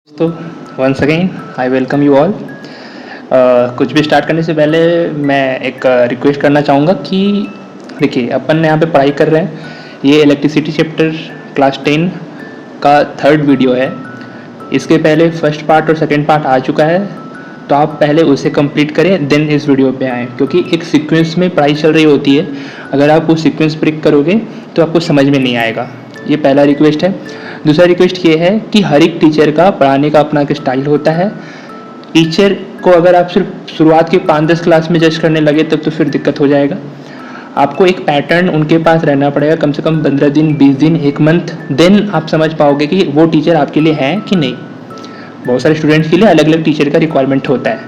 तो once again I welcome you all. कुछ भी स्टार्ट करने से पहले मैं एक रिक्वेस्ट करना चाहूँगा कि देखिए अपन यहाँ पे पढ़ाई कर रहे हैं। ये इलेक्ट्रिसिटी चैप्टर क्लास 10 का थर्ड वीडियो है। इसके पहले फर्स्ट पार्ट और सेकंड पार्ट आ चुका है, तो आप पहले उसे कंप्लीट करें देन इस वीडियो पे आएँ, क्योंकि एक सीक्वेंस में पढ़ाई चल रही होती है। अगर आप वो सीक्वेंस ब्रेक करोगे तो आपको समझ में नहीं आएगा। ये पहला रिक्वेस्ट है। दूसरा रिक्वेस्ट ये है कि हर एक टीचर का पढ़ाने का अपना एक स्टाइल होता है। टीचर को अगर आप सिर्फ शुरुआत के 5-10 क्लास में जज करने लगे तब तो फिर दिक्कत हो जाएगा। आपको एक पैटर्न उनके पास रहना पड़ेगा, कम से कम 15 दिन, 20 दिन, 1 मंथ, देन आप समझ पाओगे कि वो टीचर आपके लिए है कि नहीं। बहुत सारे स्टूडेंट्स के लिए अलग अलग टीचर का रिक्वायरमेंट होता है।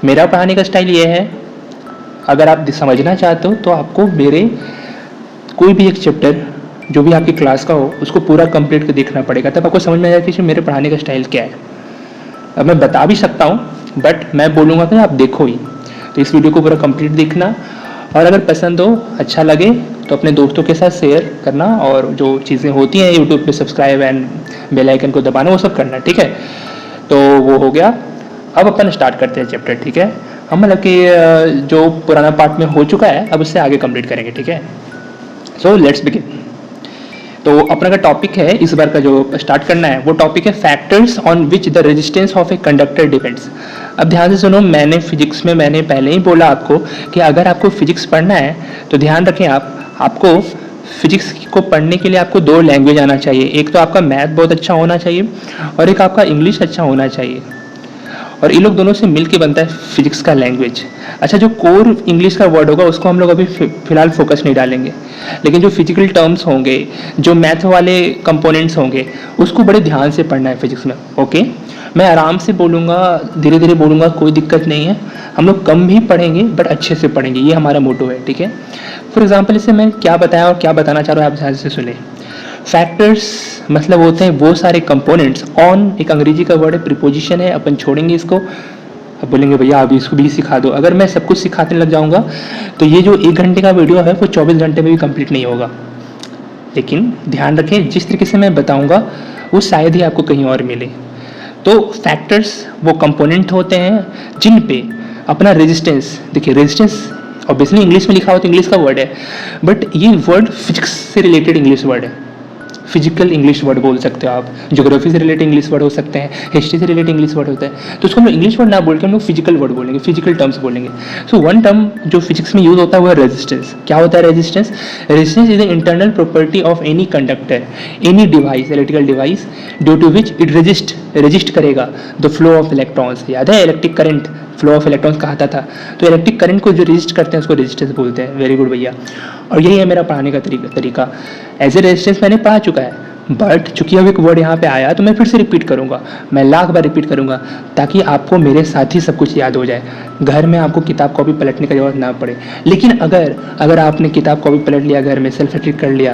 मेरा पढ़ाने का स्टाइल ये है, अगर आप समझना चाहते हो तो आपको मेरे कोई भी एक चैप्टर जो भी आपकी क्लास का हो उसको पूरा कंप्लीट कर देखना पड़ेगा, तब आपको समझ में आएगा कि मेरे पढ़ाने का स्टाइल क्या है। अब मैं बता भी सकता हूँ, बट मैं बोलूँगा कि आप देखो ही। तो इस वीडियो को पूरा कंप्लीट देखना, और अगर पसंद हो, अच्छा लगे तो अपने दोस्तों के साथ शेयर करना, और जो चीज़ें होती हैं यूट्यूब पे सब्सक्राइब एंड बेल आइकन को दबाना, वो सब करना, ठीक है। तो वो हो गया। अब अपन स्टार्ट करते हैं चैप्टर, ठीक है। हम मतलब कि जो पुराना पार्ट में हो चुका है अब उससे आगे कंप्लीट करेंगे, ठीक है। So let's begin. तो अपना का टॉपिक है इस बार का जो स्टार्ट करना है, वो टॉपिक है factors on which the resistance of a conductor depends. अब ध्यान से सुनो, मैंने फिजिक्स में मैंने पहले ही बोला आपको कि अगर आपको फिजिक्स पढ़ना है तो ध्यान रखें आपको फिजिक्स को पढ़ने के लिए आपको 2 लैंग्वेज आना चाहिए। एक तो आपका मैथ बहुत अच्छा होना चाहिए और एक आपका इंग्लिश अच्छा होना चाहिए, और ये लोग दोनों से मिलके बनता है फिजिक्स का लैंग्वेज। अच्छा, जो कोर इंग्लिश का वर्ड होगा उसको हम लोग अभी फिलहाल फोकस नहीं डालेंगे, लेकिन जो फिजिकल टर्म्स होंगे, जो मैथ वाले कंपोनेंट्स होंगे, उसको बड़े ध्यान से पढ़ना है फिजिक्स में, ओके। मैं आराम से बोलूँगा, धीरे धीरे बोलूँगा, कोई दिक्कत नहीं है। हम लोग कम भी पढ़ेंगे बट अच्छे से पढ़ेंगे, ये हमारा मोटो है, ठीक है। फॉर एग्जाम्पल, इससे मैं क्या बताया और क्या बताना चाह रहा हूँ, आप ध्यान से सुने। फैक्टर्स मतलब होते हैं वो सारे कंपोनेंट्स। ऑन एक अंग्रेजी का वर्ड है, प्रीपोजिशन है, अपन छोड़ेंगे इसको। अब बोलेंगे भैया अभी इसको भी सिखा दो। अगर मैं सब कुछ सिखाने लग जाऊंगा तो ये जो 1 घंटे का वीडियो है वो 24 घंटे में भी कंप्लीट नहीं होगा। लेकिन ध्यान रखें, जिस तरीके से मैं बताऊंगा वो शायद ही आपको कहीं और मिले। तो फैक्टर्स वो कंपोनेंट होते हैं जिन पे अपना रेजिस्टेंस, देखिए रेजिस्टेंस ऑब्वियसली इंग्लिश में लिखा हो तो इंग्लिश का वर्ड है, बट ये वर्ड फिजिक्स से रिलेटेड इंग्लिश वर्ड है। फिजिकल इंग्लिश वर्ड बोल सकते हो आप, ज्योग्राफी से रिलेटेड इंग्लिश वर्ड हो सकते हैं, हिस्ट्री से रिलेटेड इंग्लिश वर्ड होता है। तो उसको हम लोग इंग्लिश वर्ड ना बोल के हम लोग फिजिकल वर्ड बोलेंगे, फिजिकल टर्म्स बोलेंगे। सो वन टर्म जो फिजिक्स में यूज होता है वो है रेजिस्टेंस। क्या होता है resistance? Resistance is the internal property of any conductor, any device, electrical device, due to which it resist करेगा द फ्लो ऑफ इलेक्ट्रॉन्स। याद है electric current flow of electrons कहता था, तो इलेक्ट्रिक करंट को जो रेजिस्ट करते हैं उसको रेजिस्टेंस बोलते हैं। वेरी गुड भैया। और यही है मेरा पढ़ाने का तरीका। एज ए रेजिस्टेंस मैंने पढ़ा चुका है, बट चूंकि अब एक वर्ड यहाँ पे आया तो मैं फिर से रिपीट करूँगा, मैं लाख बार रिपीट करूँगा, ताकि आपको मेरे साथ ही सब कुछ याद हो जाए। घर में आपको किताब कॉपी पलटने की जरूरत ना पड़े। लेकिन अगर आपने किताब कॉपी पलट लिया, घर में सेल्फ स्टडी कर लिया,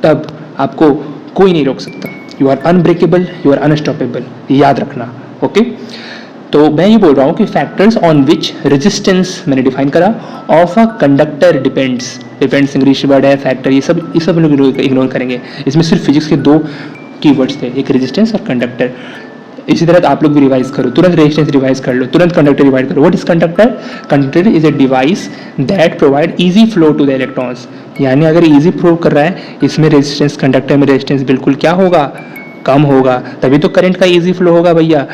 तब आपको कोई नहीं रोक सकता। You are unbreakable, you are unstoppable, याद रखना, ओके। तो मैं ये बोल रहा हूँ कि फैक्टर्स ऑन विच रेजिस्टेंस मैंने डिफाइन करा of a conductor depends. Depends English word है, फैक्टर, ये सब लोग इग्नोर करेंगे। इसमें सिर्फ फिजिक्स के 2 कीवर्ड्स थे, एक रेजिस्टेंस और कंडक्टर। इसी तरह आप लोग भी रिवाइज करो, तुरंत रेजिस्टेंस रिवाइज कर लो, तुरंत कंडक्टर रिवाइज करो। What is conductor? Conductor is a device that provide easy flow to the electrons. यानी अगर इजी फ्लो कर रहा है, इसमें रेजिस्टेंस, कंडक्टर में रेजिस्टेंस बिल्कुल क्या होगा? कम होगा, तभी तो करंट का इजी फ्लो होगा भैया।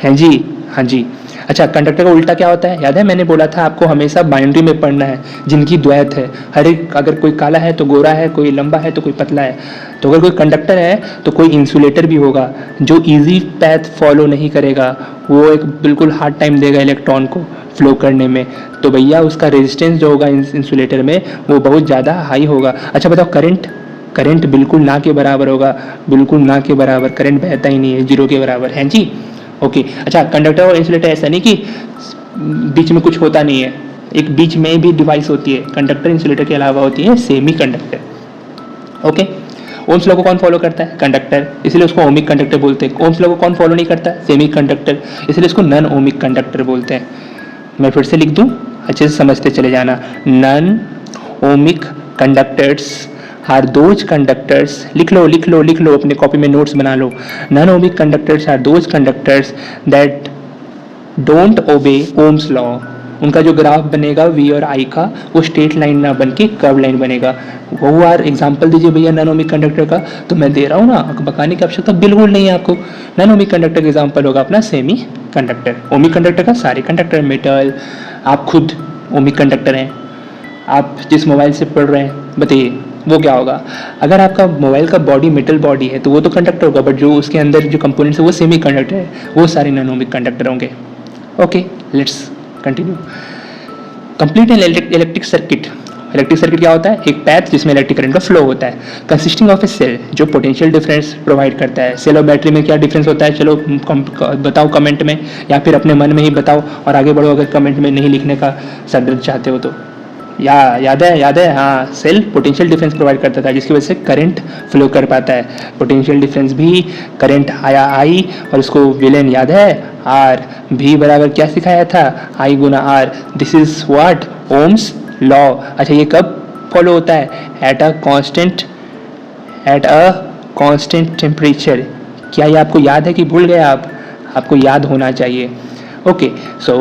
हैं जी? हाँ जी। अच्छा, कंडक्टर का उल्टा क्या होता है? याद है मैंने बोला था आपको हमेशा बाइनरी में पढ़ना है, जिनकी द्वैत है। हर एक, अगर कोई काला है तो गोरा है, कोई लंबा है तो कोई पतला है। तो अगर कोई कंडक्टर है तो कोई इंसुलेटर भी होगा जो इजी पैथ फॉलो नहीं करेगा, वो एक बिल्कुल हार्ड टाइम देगा इलेक्ट्रॉन को फ्लो करने में। तो भैया उसका रेजिस्टेंस जो होगा इंसुलेटर में वो बहुत ज़्यादा हाई होगा। अच्छा बताओ, करंट बिल्कुल ना के बराबर होगा, बिल्कुल ना के बराबर। करंट बहता ही नहीं है, 0 के बराबर है जी, ओके। अच्छा, कंडक्टर और इंसुलेटर ऐसा नहीं कि बीच में कुछ होता नहीं है, एक बीच में भी डिवाइस होती है, कंडक्टर इंसुलेटर के अलावा होती है semi conductor, okay. Ohm's law को कौन फॉलो करता है? कंडक्टर, इसलिए उसको ओमिक कंडक्टर बोलते हैं। ओम्स लॉ को कौन फॉलो नहीं करता? सेमी कंडक्टर, इसलिए इसको नन ओमिक कंडक्टर बोलते हैं। मैं फिर से लिख दूं, अच्छे से समझते चले जाना। Non ohmic conductors are those conductors, लिख लो लिख लो लिख लो, अपने कॉपी में नोट्स बना लो। Non ohmic conductors are those conductors that don't obey Ohm's law. उनका जो ग्राफ बनेगा वी और आई का, वो स्ट्रेट लाइन ना बन के कर्व लाइन बनेगा। वो आर एग्जाम्पल दीजिए भैया नॉन ओमिक कंडक्टर का। तो मैं दे रहा हूँ ना, बताने की आवश्यकता बिल्कुल नहीं है आपको। नॉन ओमिक कंडक्टर का एग्जाम्पल होगा अपना सेमी कंडक्टर। ओमिक कंडक्टर का सारे कंडक्टर, मेटल, आप खुद ओमिक कंडक्टर हैं। आप जिस मोबाइल से पढ़ रहे हैं बताइए वो क्या होगा। अगर आपका मोबाइल का बॉडी मेटल बॉडी है तो वो तो कंडक्टर होगा, बट जो उसके अंदर जो कंपोनेंट्स है वो सेमी कंडक्टर है, वो सारे नॉन ओमिक कंडक्टर होंगे। Okay, let's continue. Complete an electric circuit. Electric circuit क्या होता है? एक पैथ जिसमें इलेक्ट्रिक करंट का फ्लो होता है, कंसिस्टिंग ऑफ ए सेल, जो पोटेंशियल डिफरेंस प्रोवाइड करता है। सेल और बैटरी में क्या डिफरेंस होता है, चलो बताओ कमेंट में, या फिर अपने मन में ही बताओ और आगे बढ़ो अगर कमेंट में नहीं लिखने का सरदर्द चाहते हो तो। याद है हाँ, सेल पोटेंशियल डिफरेंस प्रोवाइड करता था जिसकी वजह से करंट फ्लो कर पाता है। पोटेंशियल डिफरेंस भी, करंट आया आई, और उसको विलेन याद है आर। भी बराबर क्या सिखाया था, आई गुना R. This is what, Ohm's law. अच्छा, ये कब फॉलो होता है? At a constant temperature. क्या ये आपको याद है कि भूल गए आप? आपको याद होना चाहिए। ओके, सो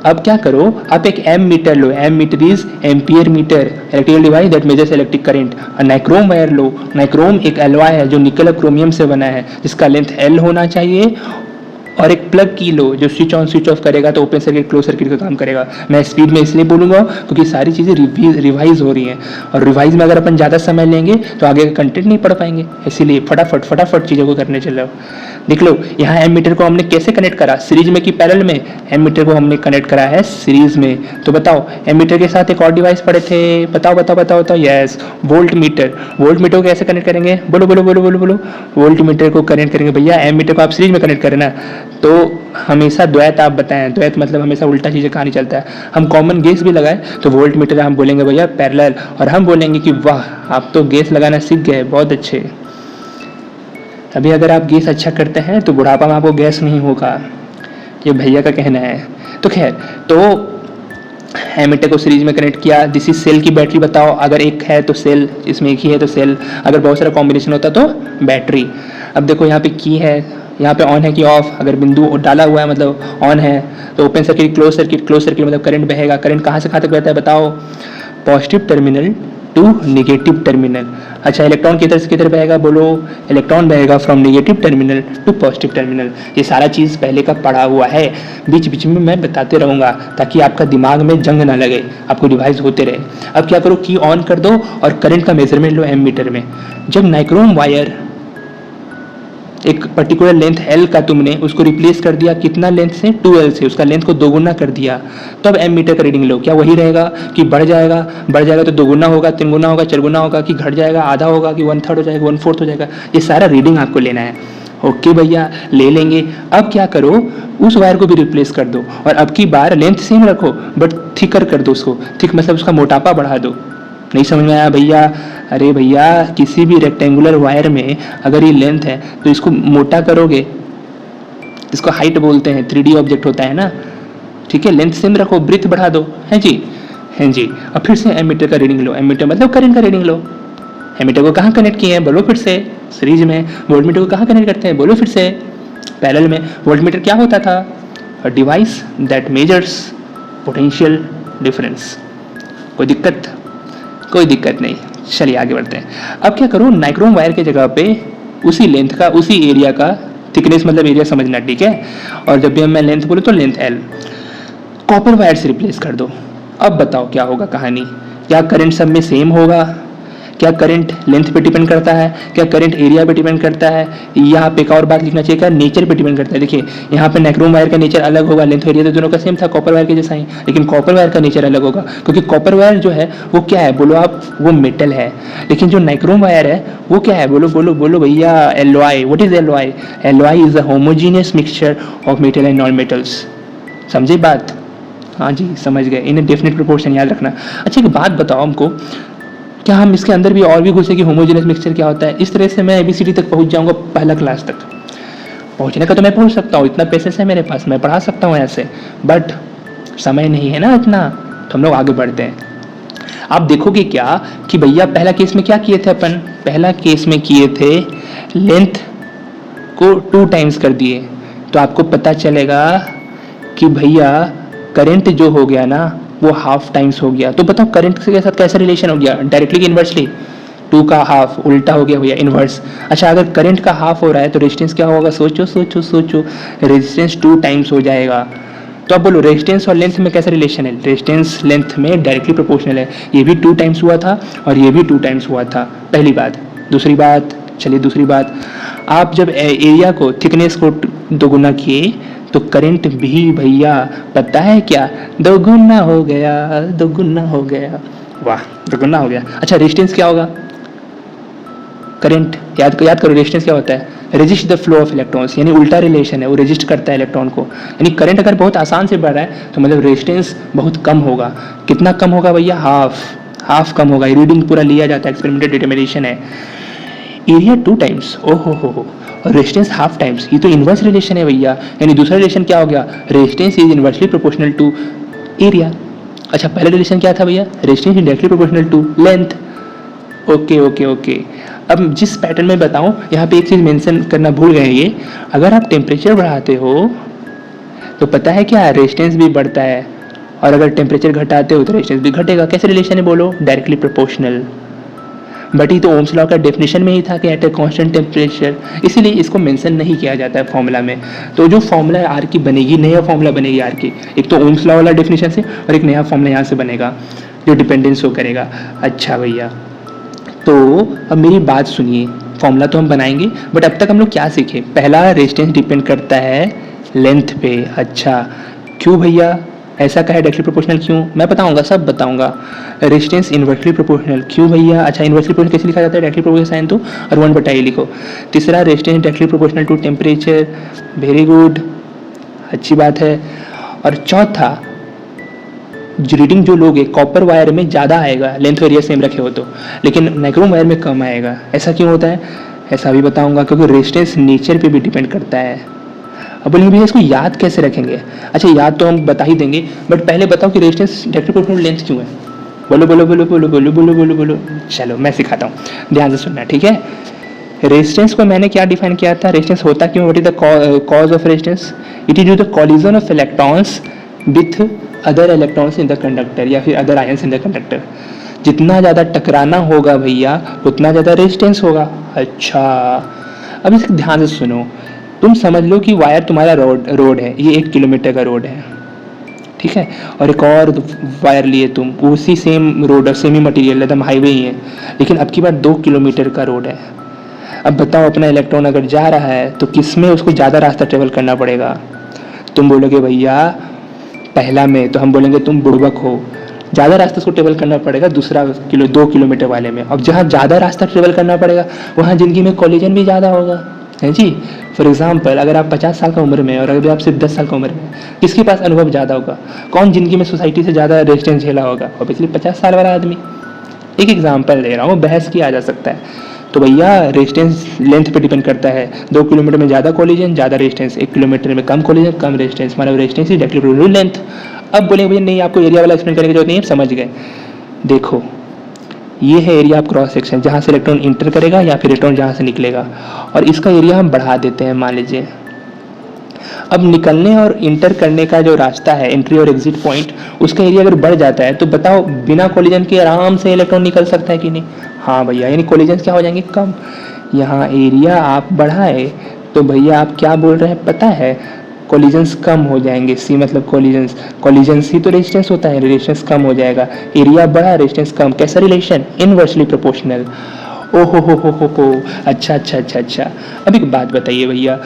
अब क्या करो, आप एक एम मीटर लो। Ammeter is ampere meter, electrical device that measures electric current. और नाइक्रोम वायर लो। नाइक्रोम एक एलॉय है जो निकल और क्रोमियम से बना है, जिसका लेंथ एल होना चाहिए। और एक प्लग की लो जो स्विच ऑन स्विच ऑफ करेगा तो ओपन सर्किट क्लोज सर्किट का काम करेगा। मैं स्पीड में इसलिए बोलूँगा क्योंकि सारी चीज़ें रिवाइज हो रही हैं, और रिवाइज में अगर अपन ज़्यादा समय लेंगे तो आगे का कंटेंट नहीं पढ़ पाएंगे, इसीलिए फटाफट चीज़ों को करने चलो। देख लो यहाँ एम मीटर को हमने कैसे कनेक्ट करा, सीरीज में कि पैरेलल में? एम मीटर को हमने कनेक्ट करा है सीरीज में। तो बताओ, एम मीटर के साथ एक और डिवाइस पढ़े थे, बताओ। Yes, volt meter. Volt meter को कैसे कनेक्ट करेंगे? बोलो। वोल्ट मीटर को कनेक्ट करेंगे भैया, एम मीटर को आप सीरीज में कनेक्ट करें ना, तो हमेशा द्वैत आप बताएं। द्वैत मतलब हमेशा उल्टा चीज़ें कहानी चलता है। हम कॉमन गेस भी लगाए तो वोल्ट मीटर हम बोलेंगे भैया पैरेलल, और हम बोलेंगे कि वाह आप तो गेस लगाना सीख गए, बहुत अच्छे। अभी अगर आप गैस अच्छा करते हैं तो बुढ़ापा में आपको गैस नहीं होगा, ये भैया का कहना है। तो खैर, तो एमीटर को सीरीज में कनेक्ट किया। दिस इज सेल की बैटरी। बताओ, अगर एक है तो सेल, इसमें एक ही है तो सेल, अगर बहुत सारा कॉम्बिनेशन होता तो बैटरी। अब देखो यहाँ पे की है, यहाँ पे ऑन है कि ऑफ, अगर बिंदु डाला हुआ है मतलब ऑन है, तो ओपन सर्किट क्लोज सर्किट मतलब करंट बहेगा। करंट कहाँ से कहाँ तक बहता है बताओ? Positive terminal to negative terminal. अच्छा, इलेक्ट्रॉन की तरफ बहेगा, बोलो। इलेक्ट्रॉन बहेगा from negative terminal to positive terminal. ये सारा चीज़ पहले का पढ़ा हुआ है, बीच बीच में मैं बताते रहूँगा ताकि आपका दिमाग में जंग ना लगे, आपको रिवाइज होते रहे। अब क्या करो, की ऑन कर दो और करंट का मेजरमेंट लो एम मीटर में। जब नाइक्रोम वायर एक पर्टिकुलर लेंथ L का तुमने उसको रिप्लेस कर दिया, कितना लेंथ से? 2L से, उसका लेंथ को दोगुना कर दिया, तब एम मीटर का रीडिंग लो। क्या वही रहेगा कि बढ़ जाएगा तो दोगुना होगा, 3 गुना होगा, 4 गुना होगा, कि घट जाएगा, आधा होगा, कि 1/3 हो जाएगा, 1/4 हो जाएगा? ये सारा रीडिंग आपको लेना है। ओके भैया, ले लेंगे। अब क्या करो, उस वायर को भी रिप्लेस कर दो, और अब की बार लेंथ सेम रखो बट थिकर कर दो उसको। थिक मतलब उसका मोटापा बढ़ा दो। नहीं समझ में आया भैया? अरे भैया, किसी भी रेक्टेंगुलर वायर में अगर ये लेंथ है तो इसको मोटा करोगे, इसको हाइट बोलते हैं, 3D ऑब्जेक्ट होता है ना, ठीक है। लेंथ सेम रखो, ब्रीथ बढ़ा दो, है जी, है जी। अब फिर से एमीटर का रीडिंग लो। एमीटर मतलब करंट का रीडिंग लो। एमीटर को कहाँ कनेक्ट किए हैं, बोलो फिर से? सीरीज में। वोल्टमीटर को कहाँ कनेक्ट करते हैं, बोलो फिर से? पैरेलल में। वोल्टमीटर क्या होता था? A device that measures potential difference. कोई दिक्कत नहीं, चलिए आगे बढ़ते हैं। अब क्या करो, नाइक्रोम वायर के जगह पे उसी लेंथ का, उसी एरिया का, थिकनेस मतलब एरिया समझना, ठीक है। और जब भी मैं लेंथ बोलूँ तो लेंथ L, कॉपर वायर से रिप्लेस कर दो। अब बताओ क्या होगा कहानी? क्या करंट सब में सेम होगा? क्या करंट लेंथ पे डिपेंड करता है? क्या करंट एरिया पे डिपेंड करता है? यहाँ पे एक और बात लिखना चाहिए, क्या नेचर पे डिपेंड करता है। देखिए यहाँ पे नाइक्रोम वायर का नेचर अलग होगा, लेंथ एरिया तो दोनों का सेम था कॉपर वायर के जैसा ही, लेकिन कॉपर वायर का नेचर अलग होगा, क्योंकि कॉपर वायर जो है वो क्या है, बोलो आप? वो मेटल है। लेकिन जो नाइक्रोम वायर है वो क्या है, बोलो भैया? Alloy. What is alloy? Alloy is a homogeneous mixture of metal and non metals. समझे बात? हाँ जी, समझ गए। इन्हें डेफिनेट प्रोपोर्शन याद रखना। अच्छा, एक बात बताओ हमको, क्या हम इसके अंदर भी और भी घुसे कि होमोजेनियस मिक्सचर क्या होता है? इस तरह से मैं ABCD तक पहुंच जाऊंगा, पहला क्लास तक पहुंचने का तो मैं पहुंच सकता हूँ, इतना पैसेस है मेरे पास, मैं पढ़ा सकता हूँ ऐसे, बट समय नहीं है ना इतना, तो हम लोग आगे बढ़ते हैं। आप देखोगे क्या कि भैया पहला केस में क्या किए थे अपन, पहला केस में किए थे लेंथ को 2 टाइम्स कर दिए, तो आपको पता चलेगा कि भैया करंट जो हो गया ना वो हाफ टाइम्स हो गया। तो बताओ करंट के साथ कैसा रिलेशन हो गया, डायरेक्टली कि इन्वर्सली, 2 का हाफ उल्टा हो गया भैया, इन्वर्स। अच्छा अगर करंट का हाफ हो रहा है तो रेजिस्टेंस क्या होगा, सोचो सोचो सोचो, रेजिस्टेंस 2 टाइम्स हो जाएगा। तो आप बोलो रेजिस्टेंस और लेंथ में कैसा रिलेशन है, रेजिस्टेंस लेंथ में डायरेक्टली प्रोपोर्शनल है, ये भी 2 टाइम्स हुआ था और ये भी 2 टाइम्स हुआ था, पहली बात। दूसरी बात, चलिए दूसरी बात, आप जब एरिया को थिकनेस को दोगुना किए तो करंट भी भैया पता है क्या, दोगुना हो गया, दोगुना हो गया, वाह दोगुना हो गया। अच्छा रेजिस्टेंस क्या होगा, करंट याद करो रेजिस्टेंस क्या होता है, resist the flow of electrons, यानी उल्टा रिलेशन है, वो रेजिस्ट करता है इलेक्ट्रॉन को। यानी करंट अगर बहुत आसान से बढ़ रहा है तो मतलब रेजिस्टेंस बहुत कम होगा। कितना कम होगा भैया, हाफ कम होगा। रीडिंग पूरा लिया जाता है, एक्सपेरिमेंटल डिटरमिनेशन है। एरिया 2 टाइम्स, ओहो हो, और रेजिस्टेंस हाफ टाइम्स, ये तो इनवर्स रिलेशन है भैया। यानी दूसरा रिलेशन क्या हो गया, resistance is inversely proportional to area. अच्छा पहला रिलेशन क्या था भैया, resistance is directly proportional to length. Okay okay okay, अब जिस पैटर्न में बताऊं यहाँ पे एक चीज़ मेंशन करना भूल गए, ये अगर आप टेम्परेचर बढ़ाते हो तो पता है क्या, रेजिस्टेंस भी बढ़ता है, और अगर टेम्परेचर घटाते हो तो रेजिस्टेंस भी घटेगा। कैसे रिलेशन है बोलो, डायरेक्टली प्रोपोर्शनल। बट ये तो ओम्स लॉ का डेफिनेशन में ही था कि एट ए कांस्टेंट टेम्परेचर, इसीलिए इसको मेंशन नहीं किया जाता है फॉर्मूला में। तो जो फॉर्मूला आर की बनेगी, नया फॉर्मूला बनेगी आर की, एक तो ओम्स लॉ वाला डेफिनेशन से और एक नया फॉर्मूला यहाँ से बनेगा जो डिपेंडेंस शो करेगा। अच्छा भैया तो अब मेरी बात सुनिए, फॉर्मूला तो हम बनाएंगे बट अब तक हम लोग क्या सीखे, पहला रेजिस्टेंस डिपेंड करता है लेंथ पे। अच्छा क्यों भैया, ऐसा कहा है डायरेक्टली प्रोपोर्शनल क्यों, मैं बताऊंगा, सब बताऊंगा। रेजिस्टेंस इन्वर्सली प्रोपोर्शनल क्यों भैया, अच्छा इन्वर्सली प्रोपोर्शनल कैसे लिखा जाता है, डायरेक्टली प्रोपोर्शनल साइन तो और 1/a लिखो। तीसरा resistance directly proportional to temperature, very good, अच्छी बात है। और चौथा जो रीडिंग जो लोगे कॉपर वायर में ज़्यादा आएगा, लेंथ एरिया सेम रखे हो तो, लेकिन नाइक्रोम वायर में कम आएगा। ऐसा क्यों होता है, ऐसा भी बताऊंगा, क्योंकि रेजिस्टेंस नेचर पे भी डिपेंड करता है। अब बोलेंगे भैया इसको याद कैसे रखेंगे, अच्छा याद तो हम बता ही देंगे बट पहले बताओ कि रेजिस्टेंस डायरेक्टली प्रोपोर्शनल लेंथ क्यों है, बोलो बोलो बोलो बोलो बोलो बोलो बोलो बोलो। चलो मैं सिखाता हूँ, ध्यान से सुनना, ठीक है। रेजिस्टेंस को मैंने क्या डिफाइन किया था, रेजिस्टेंस होता क्यों, what is the cause of resistance, it is due the collision of electrons with other electrons in the conductor या फिर other ions in the conductor. जितना ज़्यादा टकराना होगा भैया उतना ज़्यादा रेजिस्टेंस होगा। अच्छा अब इसे ध्यान से सुनो, तुम समझ लो कि वायर तुम्हारा रोड है, ये 1 किलोमीटर का रोड है, ठीक है, और एक और वायर लिए तुम उसी सेम रोड और सेम ही मटीरियल, एकदम हाईवे ही है, लेकिन अब की बार 2 किलोमीटर का रोड है। अब बताओ अपना इलेक्ट्रॉन अगर जा रहा है तो किसमें उसको ज़्यादा रास्ता ट्रेवल करना पड़ेगा, तुम बोलोगे भैया पहला में, तो हम बोलेंगे तुम बुड़बक हो, ज़्यादा रास्ता उसको ट्रेवल करना पड़ेगा दूसरा 2 किलोमीटर वाले में। अब जहाँ ज़्यादा रास्ता ट्रेवल करना पड़ेगा वहाँ ज़िंदगी में कॉलिजन भी ज़्यादा होगा, है जी। फॉर एग्जाम्पल अगर आप 50 साल का उम्र में और अगर आप सिर्फ 10 साल का उम्र में, किसके पास अनुभव ज़्यादा होगा, कौन ज़िंदगी में सोसाइटी से ज़्यादा रेजिस्टेंस झेला होगा, ऑब्वियसली 50 साल वाला आदमी। एक एग्जाम्पल दे रहा हूँ, बहस किया जा सकता है। तो भैया रेजिस्टेंस लेंथ पे डिपेंड करता है, 2 किलोमीटर में ज़्यादा कॉलिजन ज़्यादा रेजिस्टेंस, 1 किलोमीटर में कम कॉलिजन कम रेजिस्टेंस, मतलब resistance is directly proportional length. अब बोलेंगे भैया नहीं आपको एरिया वाला एक्सप्लेन करने की जरूरत नहीं है, समझ गए। देखो ये है एरिया ऑफ क्रॉस सेक्शन, जहाँ से इलेक्ट्रॉन इंटर करेगा या फिर इलेक्ट्रॉन जहाँ से निकलेगा, और इसका एरिया हम बढ़ा देते हैं, मान लीजिए। अब निकलने और इंटर करने का जो रास्ता है, एंट्री और एग्जिट पॉइंट, उसका एरिया अगर बढ़ जाता है तो बताओ बिना कॉलिजन के आराम से इलेक्ट्रॉन निकल सकता है कि नहीं, हाँ भैया, यानी कॉलिजन क्या हो जाएंगे, कम। यहाँ एरिया आप बढ़ाए तो भैया आप क्या बोल रहे हैं पता है, कॉलिजन्स कम हो जाएंगे। सी मतलब कॉलिजन्स ही तो रेजिस्टेंस होता है, रेजिस्टेंस कम हो जाएगा, एरिया बढ़ा रेजिस्टेंस कम, कैसा रिलेशन, इनवर्सली प्रोपोर्शनल। ओ हो, अच्छा अच्छा अच्छा अच्छा। अब एक बात बताइए भैया,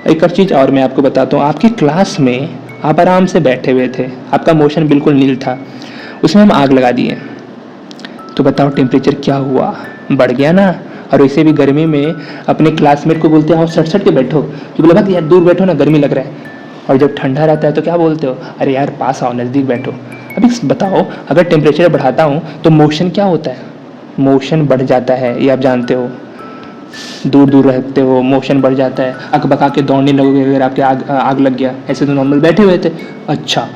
एक और चीज़ और मैं आपको बताता हूँ, आपकी क्लास में आप आराम से बैठे हुए थे, आपका मोशन बिल्कुल नील था, उसमें हम आग लगा दिए, तो बताओ टेम्परेचर क्या हुआ, बढ़ गया ना। और वैसे भी गर्मी में अपने क्लासमेट को बोलते हो सट के बैठो, कि बोले भाई यार दूर बैठो ना, गर्मी लग रहा है। और जब ठंडा रहता है तो क्या बोलते हो, अरे यार पास आओ, नज़दीक बैठो। अभी बताओ अगर टेम्परेचर बढ़ाता हूँ तो मोशन क्या होता है, मोशन बढ़ जाता है, ये आप जानते हो, दूर दूर रहते हो मोशन बढ़ जाता है, अकबका के दौड़ने लगोगे अगर आपके आग लग गया, ऐसे तो नॉर्मल बैठे हुए थे। अच्छा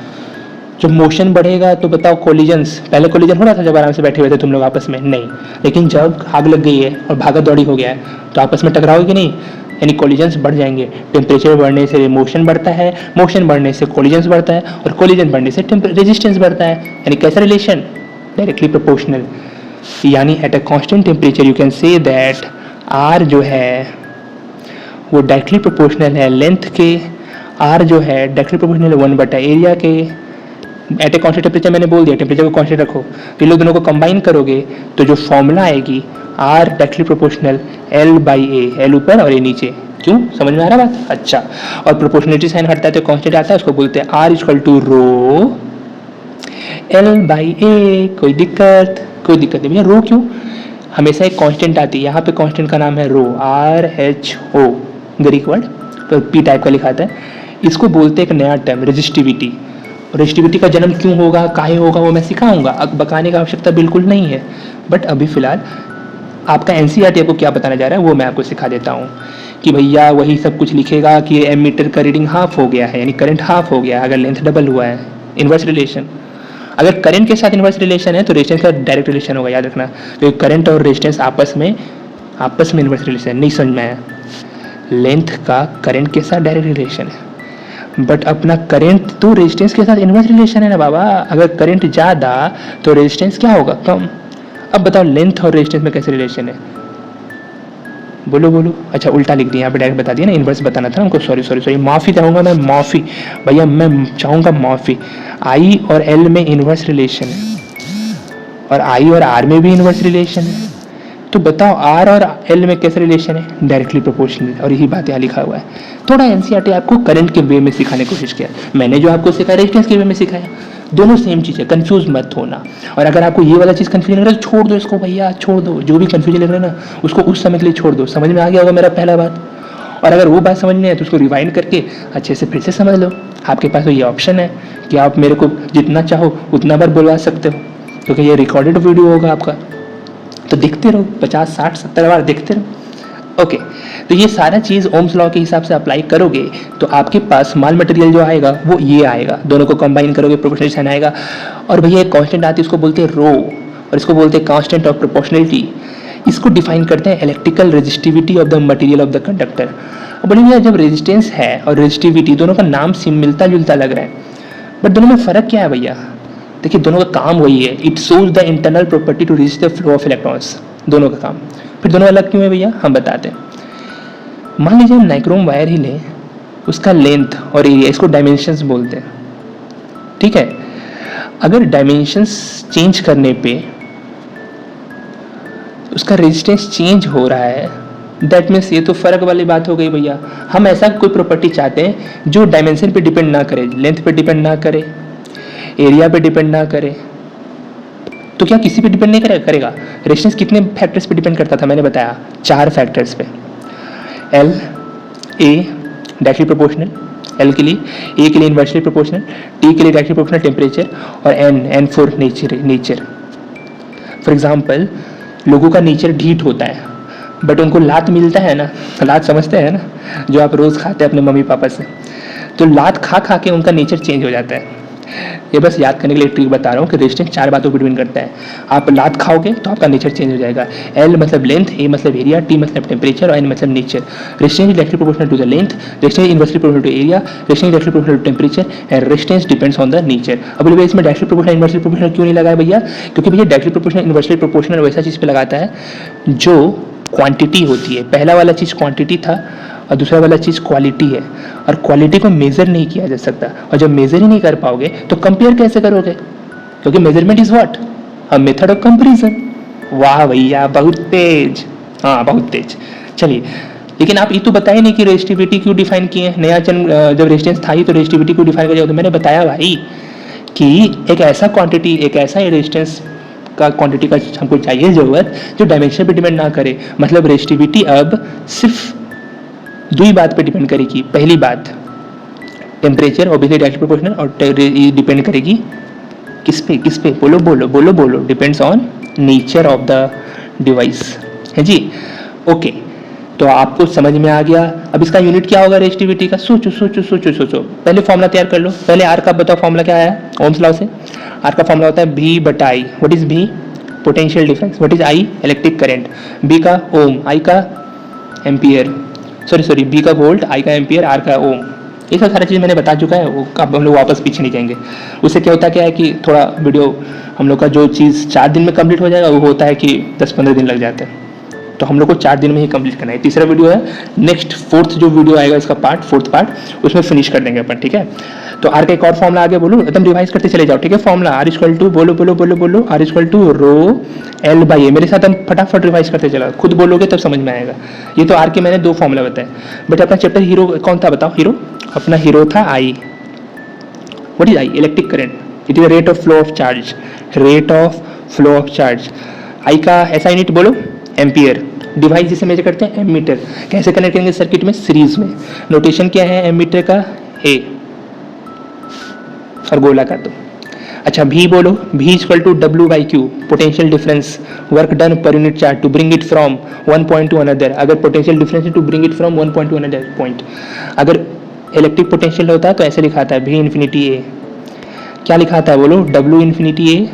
जब मोशन बढ़ेगा तो बताओ कोलिजन्स, पहले कोलिजन हो रहा था जब आराम से बैठे हुए थे तुम लोग आपस में, नहीं, लेकिन जब आग लग गई है और भागा दौड़ी हो गया है तो आपस में टकराओगे कि नहीं, यानी कोलिजन्स बढ़ जाएंगे। टेम्परेचर बढ़ने से मोशन बढ़ता है, मोशन बढ़ने से कोलिजन्स बढ़ता है, और कोलिजन बढ़ने से रेजिस्टेंस बढ़ता है। यानी कैसा रिलेशन, डायरेक्टली प्रोपोर्शनल। यानी at a constant temperature you can say that R जो है वो डायरेक्टली प्रोपोर्शनल है लेंथ के, आर जो है डायरेक्टली प्रोपोर्शनल है 1/एरिया के। एट ए कांस्टेंट टेम्परेचर मैंने बोल दिया, टेम्परेचर को कांस्टेंट रखो, तो इन लोग दोनों को कंबाइन करोगे तो जो फॉर्मूला आएगी are directly proportional L/A, L ऊपर और A नीचे। क्यों, समझ में आ रहा बात? अच्छा, और प्रोपोर्शनलिटी साइन हटता है तो कांस्टेंट आता है, उसको बोलते हैं R = रो L/A। कोई दिक्कत? कोई दिक्कत नहीं भैया। रो क्यों, हमेशा एक कांस्टेंट आती है, यहाँ पे कांस्टेंट का नाम है रो, RHO, ग्रीक वर्ड, तो P टाइप का लिखा है। इसको बोलते हैं एक नया टर्म रेजिस्टिविटी। रेजिस्टिविटी का जन्म क्यों होगा, काहे होगा, वो मैं सिखाऊंगा, अब बताने की आवश्यकता बिल्कुल नहीं है। बट अभी फिलहाल आपका एनसीईआरटी आपको क्या बताने जा रहा है वो मैं आपको सिखा देता हूँ कि भैया वही सब कुछ लिखेगा कि एमीटर का रीडिंग हाफ हो गया है, यानी करंट हाफ हो गया है अगर लेंथ डबल हुआ है, इन्वर्स रिलेशन। अगर करंट के साथ इन्वर्स रिलेशन है तो रेजिस्टेंस का डायरेक्ट रिलेशन होगा, याद रखना। तो करंट और रेजिस्टेंस आपस में इन्वर्स रिलेशन नहीं समझ में आया। लेंथ का करंट के साथ डायरेक्ट रिलेशन है, बट अपना करंट तो रेजिस्टेंस के साथ इन्वर्स रिलेशन है ना बाबा। अगर करंट ज़्यादा तो रेजिस्टेंस क्या होगा, कम। अब बताओ लेंथ और रेजिस्टेंस में कैसे रिलेशन है, बोलो बोलो। अच्छा उल्टा लिख दिया यहाँ पे, डायरेक्ट बता दिया ना, इन्वर्स बताना था हमको, सॉरी, माफ़ी चाहूँगा मैं, माफ़ी भैया, मैं चाहूँगा माफ़ी। आई और एल में इन्वर्स रिलेशन है और आई और आर में भी इन्वर्स रिलेशन है, तो बताओ आर और एल में कैसे रिलेशन है, डायरेक्टली प्रोपोर्शनल। और यही बात यहाँ लिखा हुआ है। थोड़ा एनसीईआरटी आपको करंट के वे में सिखाने की कोशिश किया, मैंने जो आपको सिखाया रेजिस्टेंस के वे में सिखाया, दोनों सेम चीज़ है, कंफ्यूज मत होना। और अगर आपको ये वाला चीज़ कंफ्यूजन लग रहा है तो छोड़ दो इसको भैया, छोड़ दो, जो भी कंफ्यूजन लग रहा है ना उसको उस समय के लिए छोड़ दो। समझ में आ गया होगा मेरा पहला बात। और अगर वो बात समझ नहीं है तो उसको रिवाइंड करके अच्छे से फिर से समझ लो। आपके पास तो ये ऑप्शन है कि आप मेरे को जितना चाहो उतना बार बुलवा सकते हो, क्योंकि ये रिकॉर्डेड वीडियो होगा आपका, तो देखते रहो, 50, 60, 70 बार देखते रहो। ओके, तो ये सारा चीज़ ओम्स लॉ के हिसाब से अप्लाई करोगे तो आपके पास माल मटेरियल जो आएगा वो ये आएगा, दोनों को कंबाइन करोगे प्रोपोर्शनल साइन आएगा। और भैया एक कांस्टेंट आती है उसको बोलते हैं रो, और इसको बोलते हैं कांस्टेंट ऑफ प्रोपोर्शनलिटी। इसको डिफाइन करते हैं electrical resistivity of the material of the conductor. और बोलिए भैया जब रेजिस्टेंस है और रेजिस्टिविटी दोनों का नाम सिम मिलता जुलता लग रहा है, बट दोनों में फ़र्क क्या है भैया? देखिए दोनों का काम वही है, it shows the internal property to resist the flow of electrons, दोनों का काम। फिर दोनों अलग क्यों है भैया, हम बताते हैं। मान लीजिए हम नाइक्रोम वायर ही लें, उसका लेंथ और एरिया, इसको डायमेंशंस बोलते हैं, ठीक है। अगर डायमेंशंस चेंज करने पे उसका रेजिस्टेंस चेंज हो रहा है, दैट मीन्स ये तो फ़र्क वाली बात हो गई भैया। हम ऐसा कोई प्रॉपर्टी चाहते हैं जो डायमेंशन पे डिपेंड ना करे, लेंथ पे डिपेंड ना करे, एरिया पे डिपेंड ना करे। तो क्या किसी पे डिपेंड नहीं करेगा? रेजिस्टेंस कितने फैक्टर्स पे डिपेंड करता था, मैंने बताया 4 फैक्टर्स पे। एल, ए डायरेक्टली प्रोपोर्शनल, एल के लिए, ए के लिए इन्वर्सली प्रोपोर्शनल, टी के लिए डायरेक्टली प्रोपोर्शनल टेम्परेचर, और N for nature. For example लोगों का नेचर ढीठ होता है, बट उनको लात मिलता है ना, लात समझते हैं ना, जो आप रोज़ खाते हैं अपने मम्मी पापा से, तो लात खा खा के उनका नेचर चेंज हो जाता है। ये बस याद करने के लिए ट्रिक बता रहा हूँ कि रेजिस्टेंस 4 बातों पर डिपेंड करता है। आप लात खाओगे तो आपका नेचर चेंज हो जाएगा। एल मतलब लेंथ, ए मतलब एरिया, टी मतलब टेम्परेचर और एन मतलब nature. Resistance directly proportional to the length, resistance inversely proportional to area, resistance directly proportional to temperature and resistance depends on the nature. अब बोलिए इसमें डायरेक्टली प्रोपोर्शनल इनवर्सली प्रोपोर्शनल क्यों नहीं लगाया भैया? क्योंकि भैया डायरेक्टली प्रोपोर्शनल इनवर्सली प्रोपोर्शनल वैसा चीज़ पे लगाता है जो क्वांटिटी होती है। पहला वाला चीज़ क्वांटिटी था और दूसरा वाला चीज़ क्वालिटी है, और क्वालिटी को मेज़र नहीं किया जा सकता, और जब मेज़र ही नहीं कर पाओगे तो कंपेयर कैसे करोगे? क्योंकि measurement is what, a method of comparison. वाह भैया बहुत तेज, हाँ बहुत तेज। चलिए, लेकिन आप ये तो बताए नहीं कि रेजिस्टिविटी क्यों डिफाइन किए। नया जब रेजिस्टेंस था ही तो रेजिस्टिविटी क्यों डिफाइन किया? तो मैंने बताया भाई कि एक ऐसा क्वांटिटी, एक ऐसा रेजिस्टेंस का क्वांटिटी का हमको चाहिए ज़रूरत जो डायमेंशन पे डिपेंड ना करे। मतलब रेजिस्टिविटी अब सिर्फ 2 बात पे डिपेंड करेगी। पहली बात टेम्परेचर, ऑब्वियसली डायरेक्टली प्रोपोर्शनल, और डिपेंड करेगी किस पे बोलो, depends on nature of the device, है जी। ओके, तो आपको समझ में आ गया। अब इसका यूनिट क्या होगा रेजिस्टिविटी का, सोचो सोचो सोचो सोचो, पहले फॉर्मूला तैयार कर लो। पहले आर का बताओ फॉर्मूला क्या है ओम्स लॉ से। आर का फॉर्मूला होता है बी बटा I. What is V, potential difference. What is I, electric current. V का ओम, आई का एम्पियर, सॉरी बी का वोल्ट, आई का एम्पियर, आर का ओम। ये सब सारी चीज़ मैंने बता चुका है, वो अब हम लोग वापस पीछे नहीं जाएंगे। उससे क्या होता है कि थोड़ा वीडियो हम लोग का जो चीज़ 4 दिन में कंप्लीट हो जाएगा वो होता है कि 10-15 दिन लग जाते हैं। तो हम लोग को 4 दिन में ही कंप्लीट करना है। तीसरा वीडियो है, नेक्स्ट फोर्थ जो वीडियो आएगा इसका पार्ट, फोर्थ पार्ट, उसमें फिनिश कर देंगे अपन, ठीक है। तो आर का एक और फॉर्मूला आगे बोलो, एकदम रिवाइज करते चले जाओ, ठीक है। फॉर्मूला आर इक्वल टू, बोलो बोलो बोलो बोलो, R equal to rho L by A. मेरे साथ हम फटाफट रिवाइज करते चला, खुद बोलोगे तब समझ में आएगा। ये तो आर के मैंने 2 फॉर्मूला बताए, बट अपना चैप्टर हीरो कौन था बताओ, हीरो अपना हीरो था I. What is I, electric current. It is rate of flow of charge, rate of flow of charge. I का ऐसा यूनिट बोलो एम्पियर। डिवाइस जिसे मेजर करते हैं एमीटर। कैसे कनेक्ट करेंगे सर्किट में, सीरीज में। नोटेशन क्या है एमीटर का, ए और गोला का दो। अच्छा भी बोलो, V equal to W by Q, potential difference, work done per unit charge to bring it from one point to another. अगर potential difference to bring it from one point to another point, अगर electric potential होता है तो ऐसे लिखा था भी infinity ए। क्या लिखा था बोलो, डब्ल्यू इन्फिनिटी ए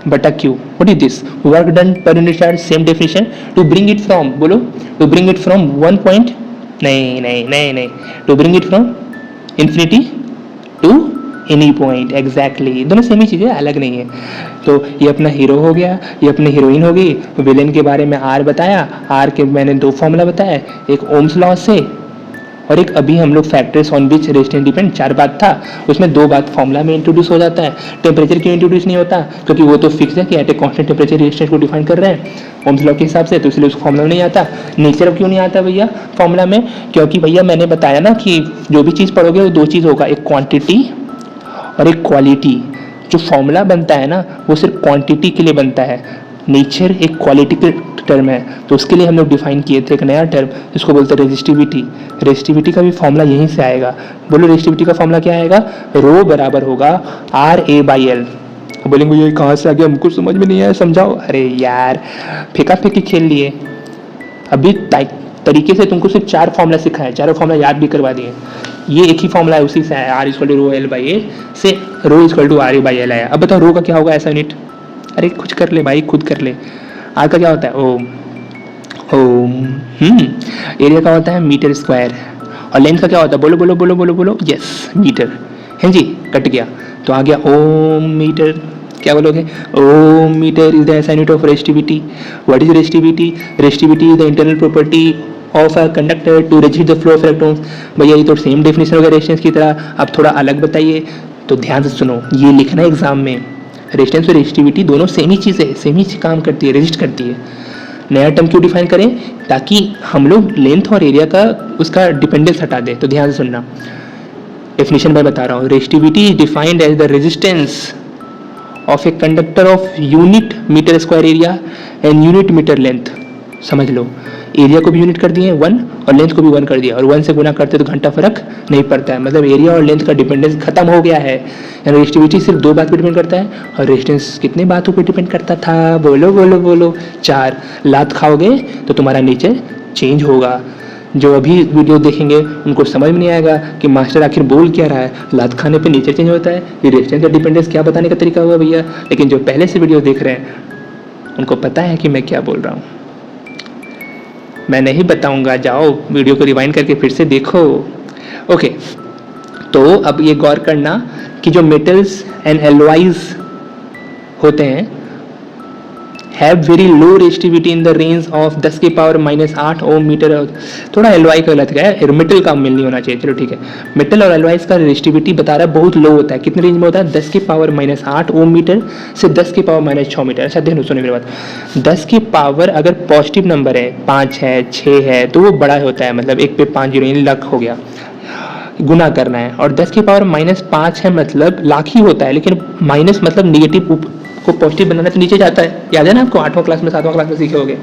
बटा Q. What is this, work done per unit charge, same definition. To bring it from, बोलो to bring it from one point, नहीं, to bring it from infinity to any point, exactly. दोनों same ही चीज़ें, अलग नहीं है। तो ये अपना हीरो हो गया, ये अपनी हीरोइन हो गई। विलेन के बारे में आर बताया, आर के मैंने 2 फॉर्मूला बताया, एक ओम्स लॉ से और एक अभी हम लोग factors on which resistance depend, 4 बात था, उसमें 2 बात फॉर्मूला में इंट्रोड्यूस हो जाता है। टेम्परेचर क्यों इंट्रोड्यूस नहीं होता, क्योंकि वो तो फिक्स है कि at a constant temperature resistance को डिफाइन कर रहे हैं ओम्स लॉ के हिसाब से, तो इसलिए उस फॉर्मूला में नहीं आता। नेचर क्यों नहीं आता भैया फॉर्मूला में, क्योंकि भैया मैंने बताया ना कि जो भी चीज़ पढ़ोगे वो 2 चीज़ होगा, एक क्वान्टिटी और एक क्वालिटी। जो फॉर्मूला बनता है ना वो सिर्फ क्वांटिटी के लिए बनता है, नेचर एक क्वालिटी के टर्म है। तो उसके लिए हम लोग डिफाइन किए थे एक नया टर्म जिसको बोलते हैं रेजिस्टिविटी। रेजिस्टिविटी का भी फॉर्मूला यहीं से आएगा। बोलो रेजिस्टिविटी का फॉर्मूला क्या आएगा, रो बराबर होगा आर ए बाई एल। बोलेंगे ये कहाँ से आ गया, हमको समझ में नहीं आया, समझाओ। अरे यार फेंका फेंकी खेल लिए, अभी तरीके से तुमको सिर्फ 4 फॉर्मूला सिखाया, चारों फॉर्मूला याद भी करवा दिए। ये एक ही फॉर्मूला है, उसी से आया, R equal to rho L by A से rho equal to R A by L आया। अब बताओ रो का क्या होगा ऐसा यूनिट, अरे कुछ कर ले भाई, खुद कर ले। आर का क्या होता है, ओम ओम। एरिया का होता है मीटर स्क्वायर, और लेंथ का क्या होता है, बोलो बोलो बोलो बोलो बोलो, यस मीटर है जी। कट गया तो आ गया ओम मीटर। क्या बोलोगे, ohm metre is the SI unit of resistivity. What is resistivity, resistivity is the internal property of a conductor to resist the flow of electrons. भैया ये तो सेम डेफिनेशन हो गया रेजिस्टेंस की तरह, अब थोड़ा अलग बताइए। तो ध्यान से सुनो, ये लिखना है एग्जाम में, रेजिस्टेंस और रेजिस्टिविटी दोनों सेम ही चीज़ है, सेम ही काम करती है, रेजिस्ट करती है। नया टर्म क्यों डिफाइन करें, ताकि हम लोग लेंथ और एरिया का उसका डिपेंडेंस हटा दें। तो ध्यान से सुनना, डेफिनेशन मैं बता रहा हूँ। Resistivity is defined as the resistance of a conductor of unit metre square area and unit metre length. समझ लो, एरिया को भी यूनिट कर दिए 1 और लेंथ को भी 1 कर दिया, और 1 से गुना करते तो घंटा फर्क नहीं पड़ता है। मतलब एरिया और लेंथ का डिपेंडेंस खत्म हो गया है। रेजिस्टिविटी सिर्फ 2 बात पर डिपेंड करता है, और रेजिस्टेंस कितने बातों पर डिपेंड करता था, बोलो बोलो बोलो, 4। लात खाओगे तो तुम्हारा नेचर चेंज होगा। जो अभी वीडियो देखेंगे उनको समझ में नहीं आएगा कि मास्टर आखिर बोल क्या रहा है, लात खाने पे नेचर चेंज होता है, ये रेजिस्टेंस का डिपेंडेंस क्या बताने का तरीका हुआ भैया। लेकिन जो पहले से वीडियो देख रहे हैं उनको पता है कि मैं क्या बोल रहा हूँ। मैं नहीं बताऊंगा, जाओ वीडियो को रिवाइंड करके फिर से देखो। ओके, तो अब ये गौर करना कि जो मेटल्स एंड एलॉयज होते हैं have very low resistivity in the range of 10 की पावर -8 ओम मीटर। थोड़ा एलॉय का गलत है, मेटल का मिल नहीं होना चाहिए, चलो ठीक है। मेटल और एलॉयज का रेजिस्टिविटी बता रहा है बहुत लो होता है। कितने रेंज में होता है, 10 की पावर -8 ओम मीटर से 10 की पावर -6 मीटर। अच्छा ध्यान सुनो मेरी बात, 10 की पावर अगर पॉजिटिव नंबर है, 5 है, 6 है, तो वो बड़ा होता है, मतलब 1 पे 5 जीरो लाख हो गया, गुना करना है। और 10 की पावर -5 है मतलब लाख ही होता है, लेकिन माइनस मतलब निगेटिव को पॉजिटिव बनाना तो नीचे जाता है। याद है ना आपको, 8वां क्लास में 7वां क्लास में सीखे होगे।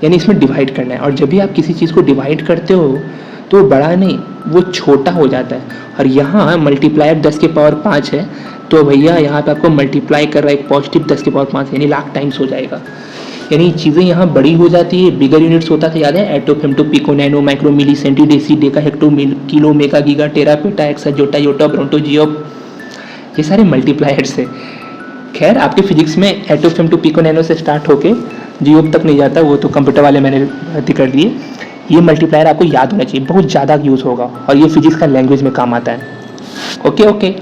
यानी इसमें डिवाइड करना है, और जब भी आप किसी चीज़ को डिवाइड करते हो तो वो बड़ा नहीं, वो छोटा हो जाता है। और यहाँ मल्टीप्लायर 10 की पावर 5 है, तो भैया यहाँ पे आपको मल्टीप्लाई कर रहा है एक पॉजिटिव 10 की पावर 5, यानी लाख टाइम्स हो जाएगा। यानी चीज़ें यहाँ बड़ी हो जाती है, बिगर यूनिट्स होता था, याद है, atto, femto, pico, nano, micro, milli, centi, deci, deca, hecto, kilo, mega, giga, tera, peta, exa, zetta, yotta, bronto, geo, ये सारे मल्टीप्लायर्स है। खैर आपके फिजिक्स में एटो, फेमटो, पिको, नैनो से स्टार्ट होके जियो तक नहीं जाता, वो तो कंप्यूटर वाले मैंने भर्ती कर दिए। ये मल्टीप्लायर आपको याद होना चाहिए, बहुत ज़्यादा यूज़ होगा और ये फिजिक्स का लैंग्वेज में काम आता है। ओके।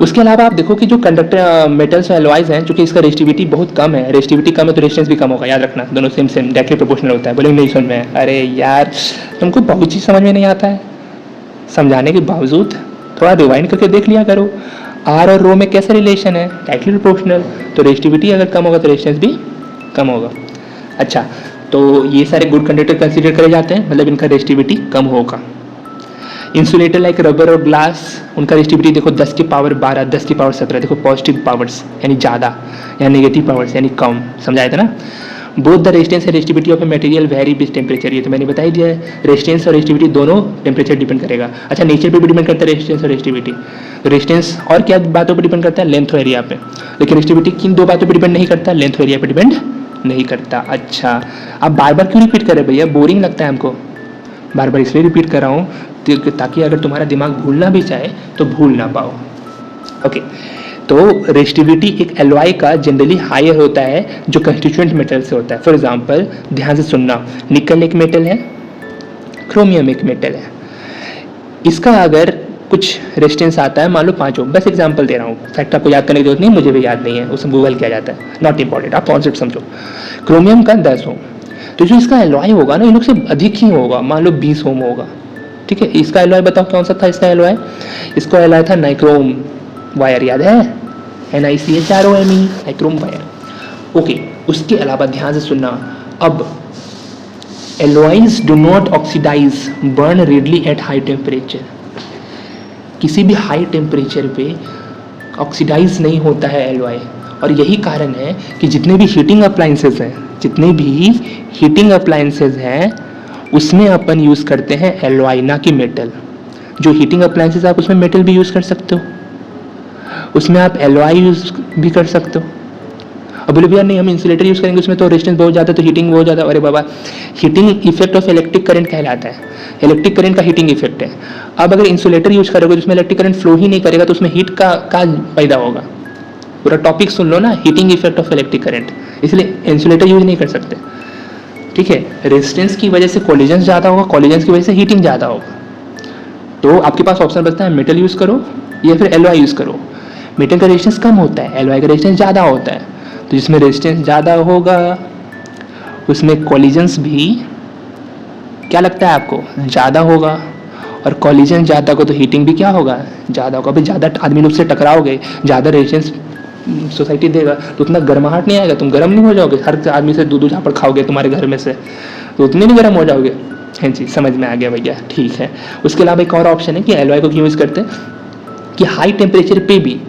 उसके अलावा आप देखो कि जो कंडक्टर मेटल्स और एलॉयज हैं, चूंकि इसका रेजिस्टिविटी बहुत कम है, रेजिस्टिविटी कम है तो रेजिस्टेंस भी कम होगा, याद रखना, दोनों सेम डायरेक्टली प्रोपोर्शनल होता है। बोलेंगे नहीं समझ में, अरे यार तुमको बहुत चीज़ समझ में नहीं आता है, समझाने के बावजूद थोड़ा रिवाइंड करके देख लिया करो। आर और रो में कैसे रिलेशन है, डायरेक्टली प्रोपोर्शनल, तो रेजिस्टिविटी अगर कम होगा तो रेजिस्टेंस भी कम होगा। अच्छा, तो ये सारे गुड कंडक्टर कंसीडर करे जाते हैं, मतलब इनका रेजिस्टिविटी कम होगा। इंसुलेटर लाइक रबर और ग्लास, उनका रेजिस्टिविटी देखो 10 की पावर 12, 10 की पावर 17, देखो पॉजिटिव पावर्स यानी ज़्यादा, या नेगेटिव पावर्स यानी कम, समझाया था ना। Both the resistance and resistivity of a material very with temperature, ये तो मैंने बता ही दिया है, रेजिस्टेंस और रेजिस्टिविटी दोनों टेम्परेचर डिपेंड करेगा। अच्छा, नेचर पे भी डिपेंड करता है रेजिस्टेंस और रेजिस्टिविटी। तो रेजिस्टेंस और क्या बातों पर डिपेंड करता है, लेंथ और एरिया पे, लेकिन रेजिस्टिविटी किन दो बातों पर डिपेंड नहीं करता, लेंथ और एरिया पर डिपेंड नहीं करता। अच्छा, आप बार बार क्यों रिपीट कर रहे भैया, बोरिंग लगता है हमको, बार बार इसलिए रिपीट कर रहा हूँ ताकि अगर तुम्हारा दिमाग भूलना भी चाहे तो भूल ना पाओ। ओके, तो रेजिस्टिविटी एक एलॉय का जनरली हायर होता है जो कंस्टिट्यूएंट मेटल से होता है। फॉर एग्जांपल, ध्यान से सुनना, निकल एक मेटल है, क्रोमियम एक मेटल है, इसका अगर कुछ रेजिस्टेंस आता है, मान लो 5 ओम, बस एग्जांपल दे रहा हूँ, फैक्ट आपको याद करने की जरूरत नहीं, मुझे भी याद नहीं है, उसमें गूगल किया जाता है, नॉट इंपॉर्टेंट, आप कॉन्सेप्ट समझो। क्रोमियम का 10 ओम, तो जो इसका एलॉय होगा ना, इन लोग से अधिक ही होगा, मान लो 20 ओम होगा, ठीक है। इसका एलॉय बताओ कौन सा था, इसका एलॉय, इसका एलॉय था नाइक्रोम वायर, याद है, NiCH-ROMe, नाइक्रोम वायर। ओके, उसके अलावा ध्यान से सुनना, अब alloys do not oxidise, burn readily at high temperature, किसी भी हाई टेम्परेचर पे ऑक्सीडाइज नहीं होता है एलॉय, और यही कारण है कि जितने भी हीटिंग अप्लायंसेस हैं, जितने भी हीटिंग अप्लायंसेस हैं उसमें अपन यूज़ करते हैं एलॉय, ना कि मेटल। जो हीटिंग अप्लायंसेस आप उसमें मेटल भी यूज़ कर सकते हो, उसमें आप एलॉय यूज़ भी कर सकते हो। अब बोले भैया नहीं हम इंसुलेटर यूज़ करेंगे उसमें तो रेजिस्टेंस बहुत ज़्यादा, तो हीटिंग बहुत ज़्यादा, अरे बाबा, heating effect of electric current कहलाता है, इलेक्ट्रिक करंट का हीटिंग इफेक्ट है। अब अगर इंसुलेटर यूज़ करोगे जिसमें इलेक्ट्रिक करंट फ्लो ही नहीं करेगा तो उसमें हीट का पैदा होगा। पूरा टॉपिक सुन लो ना, heating effect of electric current, इसलिए इंसुलेटर यूज नहीं कर सकते, ठीक है। रेजिस्टेंस की वजह से कोलिजन ज़्यादा होगा, कोलिजन की वजह से हीटिंग ज़्यादा होगा, तो आपके पास ऑप्शन बचता है मेटल यूज़ करो या फिर एलॉय यूज़ करो। मेटल का रेजिस्टेंस कम होता है, एलॉय का रेजिस्टेंस ज़्यादा होता है, तो जिसमें रेजिस्टेंस ज़्यादा होगा उसमें कोलिजन्स भी क्या लगता है आपको, ज़्यादा होगा, और कोलिजन ज़्यादा को तो हीटिंग भी क्या होगा, ज़्यादा होगा। अभी ज़्यादा आदमी लोग से टकराओगे, ज़्यादा रेजिस्टेंस सोसाइटी देगा तो उतना गर्माहट नहीं आएगा, तुम गर्म नहीं हो जाओगे, हर आदमी से दूध झापड़ खाओगे तुम्हारे घर में से तो उतने नहीं गर्म हो जाओगे। हाँ जी, समझ में आ गया भैया, ठीक है। उसके अलावा एक और ऑप्शन है कि एलॉय को क्यों यूज़ करते हैं कि हाई टेम्परेचर पे भी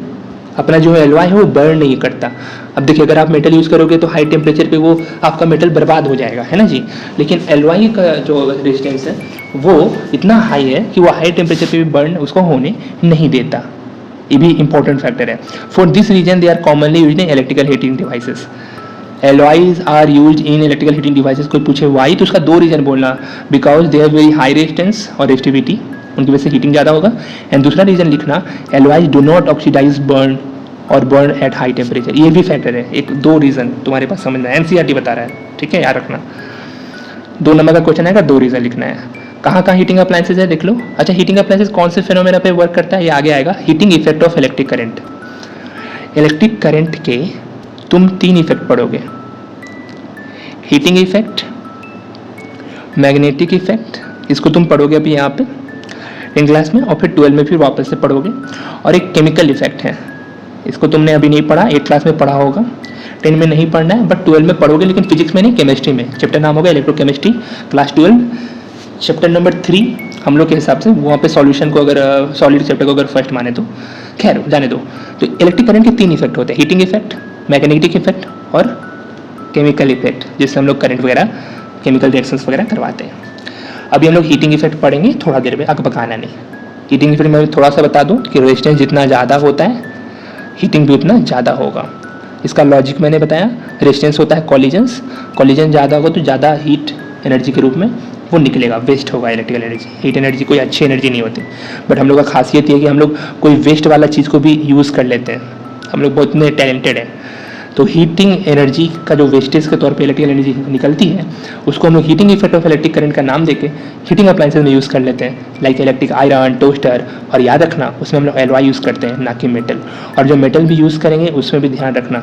अपना जो एलॉय है वो बर्न नहीं करता। अब देखिए, अगर आप मेटल यूज़ करोगे तो हाई टेम्परेचर पे वो आपका मेटल बर्बाद हो जाएगा, है ना जी, लेकिन एलॉय का जो रेजिस्टेंस है वो इतना हाई है कि वो हाई टेम्परेचर पे भी बर्न उसको होने नहीं देता। ये भी इंपॉर्टेंट फैक्टर है। For this reason they are commonly used in electrical heating devices. Alloys are used in electrical heating devices. कोई पूछे वाई, तो उसका 2 रीजन बोलना, because they have very high resistance और रेजिस्टिविटी, उनकी वजह से हीटिंग ज़्यादा होगा, एंड दूसरा रीजन लिखना, alloys do not oxidise burn और बर्न एट हाई टेम्परेचर। ये भी फैक्टर है, एक 2 रीजन तुम्हारे पास समझना है, एनसीईआरटी बता रहा है, ठीक है, याद रखना। 2 नंबर का क्वेश्चन आएगा, 2 रीजन लिखना है। कहाँ कहाँ हीटिंग अप्लायंसेज है देख लो। अच्छा, हीटिंग अप्लायंसेज कौन से फिनोमेना पे वर्क करता है, ये आगे आएगा। Heating effect of electric current. Electric current के तुम 3 इफेक्ट पढ़ोगे, हीटिंग इफेक्ट, मैग्नेटिक इफेक्ट, इसको तुम पढ़ोगे अभी यहाँ पे 10 क्लास में, और फिर 12 में फिर वापस से पढ़ोगे, और एक केमिकल इफेक्ट है, इसको तुमने अभी नहीं पढ़ा, 8 क्लास में पढ़ा होगा, 10 में नहीं पढ़ना है, बट 12 में पढ़ोगे, लेकिन फिजिक्स में नहीं, केमिस्ट्री में। चैप्टर नाम होगा इलेक्ट्रोकेमिस्ट्री, क्लास 12, चैप्टर नंबर 3 हम लोग के हिसाब से, वहाँ पे सॉल्यूशन को अगर सॉलिड चैप्टर को अगर फर्स्ट माने तो, खैर जाने दो। तो इलेक्ट्रिक करंट के 3 इफेक्ट होते हैं, हीटिंग इफेक्ट, मैग्नेटिक इफेक्ट और केमिकल इफेक्ट, जिससे हम लोग करंट वगैरह, केमिकल रिएक्शंस वगैरह करवाते हैं। अभी हम लोग हीटिंग इफेक्ट पढ़ेंगे थोड़ा देर में, अकबकाना नहीं। हीटिंग इफेक्ट में थोड़ा सा बता दूँ कि रेजिस्टेंस जितना ज़्यादा होता है हीटिंग भी उतना ज़्यादा होगा। इसका लॉजिक मैंने बताया, रेजिस्टेंस होता है कॉलिजन्स, कॉलिजन ज़्यादा होगा तो ज़्यादा हीट एनर्जी के रूप में वो निकलेगा, वेस्ट होगा इलेक्ट्रिकल एनर्जी। हीट एनर्जी कोई अच्छी एनर्जी नहीं होती, बट हम लोग का खासियत ये है कि हम लोग कोई वेस्ट वाला चीज़ को भी यूज़ कर लेते हैं, हम लोग बहुत इतने टैलेंटेड हैं। तो हीटिंग एनर्जी का जो वेस्टेज के तौर पे इलेक्ट्रिकल एनर्जी निकलती है उसको हम लोग heating effect of electric current का नाम देके हीटिंग अप्लाइंसेज में यूज़ कर लेते हैं, लाइक इलेक्ट्रिक आयरन, टोस्टर। और याद रखना उसमें हम लोग एलॉय यूज़ करते हैं ना कि मेटल। और जो मेटल भी यूज़ करेंगे उसमें भी ध्यान रखना,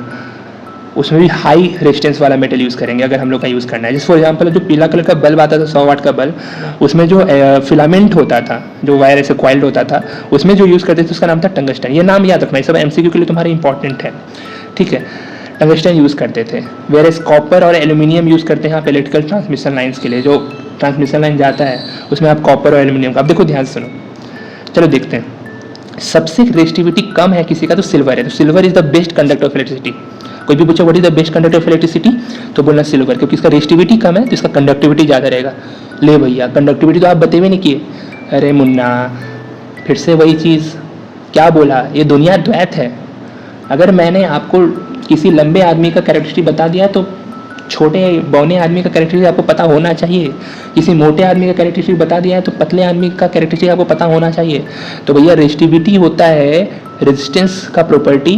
उसमें भी हाई रेजिस्टेंस वाला मेटल यूज़ करेंगे अगर हम लोग का यूज़ करना है। जैसे फॉर एग्जांपल जो पीला कलर का बल्ब आता था 100 वाट का बल्ब, उसमें जो फिलामेंट होता था, जो वायर ऐसे कॉइल्ड होता था, उसमें जो यूज़ करते थे उसका नाम था टंगस्टन। ये नाम याद रखना, ये सब एमसीक्यू के लिए तुम्हारे इंपॉर्टेंट है, ठीक है। टंगस्टन यूज़ करते थे, वेर एज कॉपर और एल्यूमिनियम यूज़ करते हैं आप इलेक्ट्रिकल ट्रांसमिशन लाइन्स के लिए। जो ट्रांसमिशन लाइन जाता है उसमें आप कॉपर और एल्यूमिनियम का, अब देखो ध्यान से सुनो, चलो देखते हैं। सबसे रेजिस्टिविटी कम है किसी का तो सिल्वर है, तो silver is the best conductor of electricity. कोई भी पूछे what is the best conductor of electricity तो बोलना सिल्वर, क्योंकि इसका रेजिस्टिविटी कम है तो इसका कंडक्टिविटी ज़्यादा रहेगा। ले भैया कंडक्टिविटी तो आप बते हुए नहीं किए। अरे मुन्ना फिर से वही चीज़, क्या बोला, ये दुनिया द्वैत है। अगर मैंने आपको किसी लंबे आदमी का कैरेक्टरिस्टिक बता दिया तो छोटे बौने आदमी का कैरेक्टरिस्टिक आपको पता होना चाहिए। किसी मोटे आदमी का कैरेक्टरिस्टिक बता दिया है तो पतले आदमी का कैरेक्टरिस्टिक आपको पता होना चाहिए। तो भैया रेजिस्टिविटी होता है रेजिस्टेंस का प्रॉपर्टी,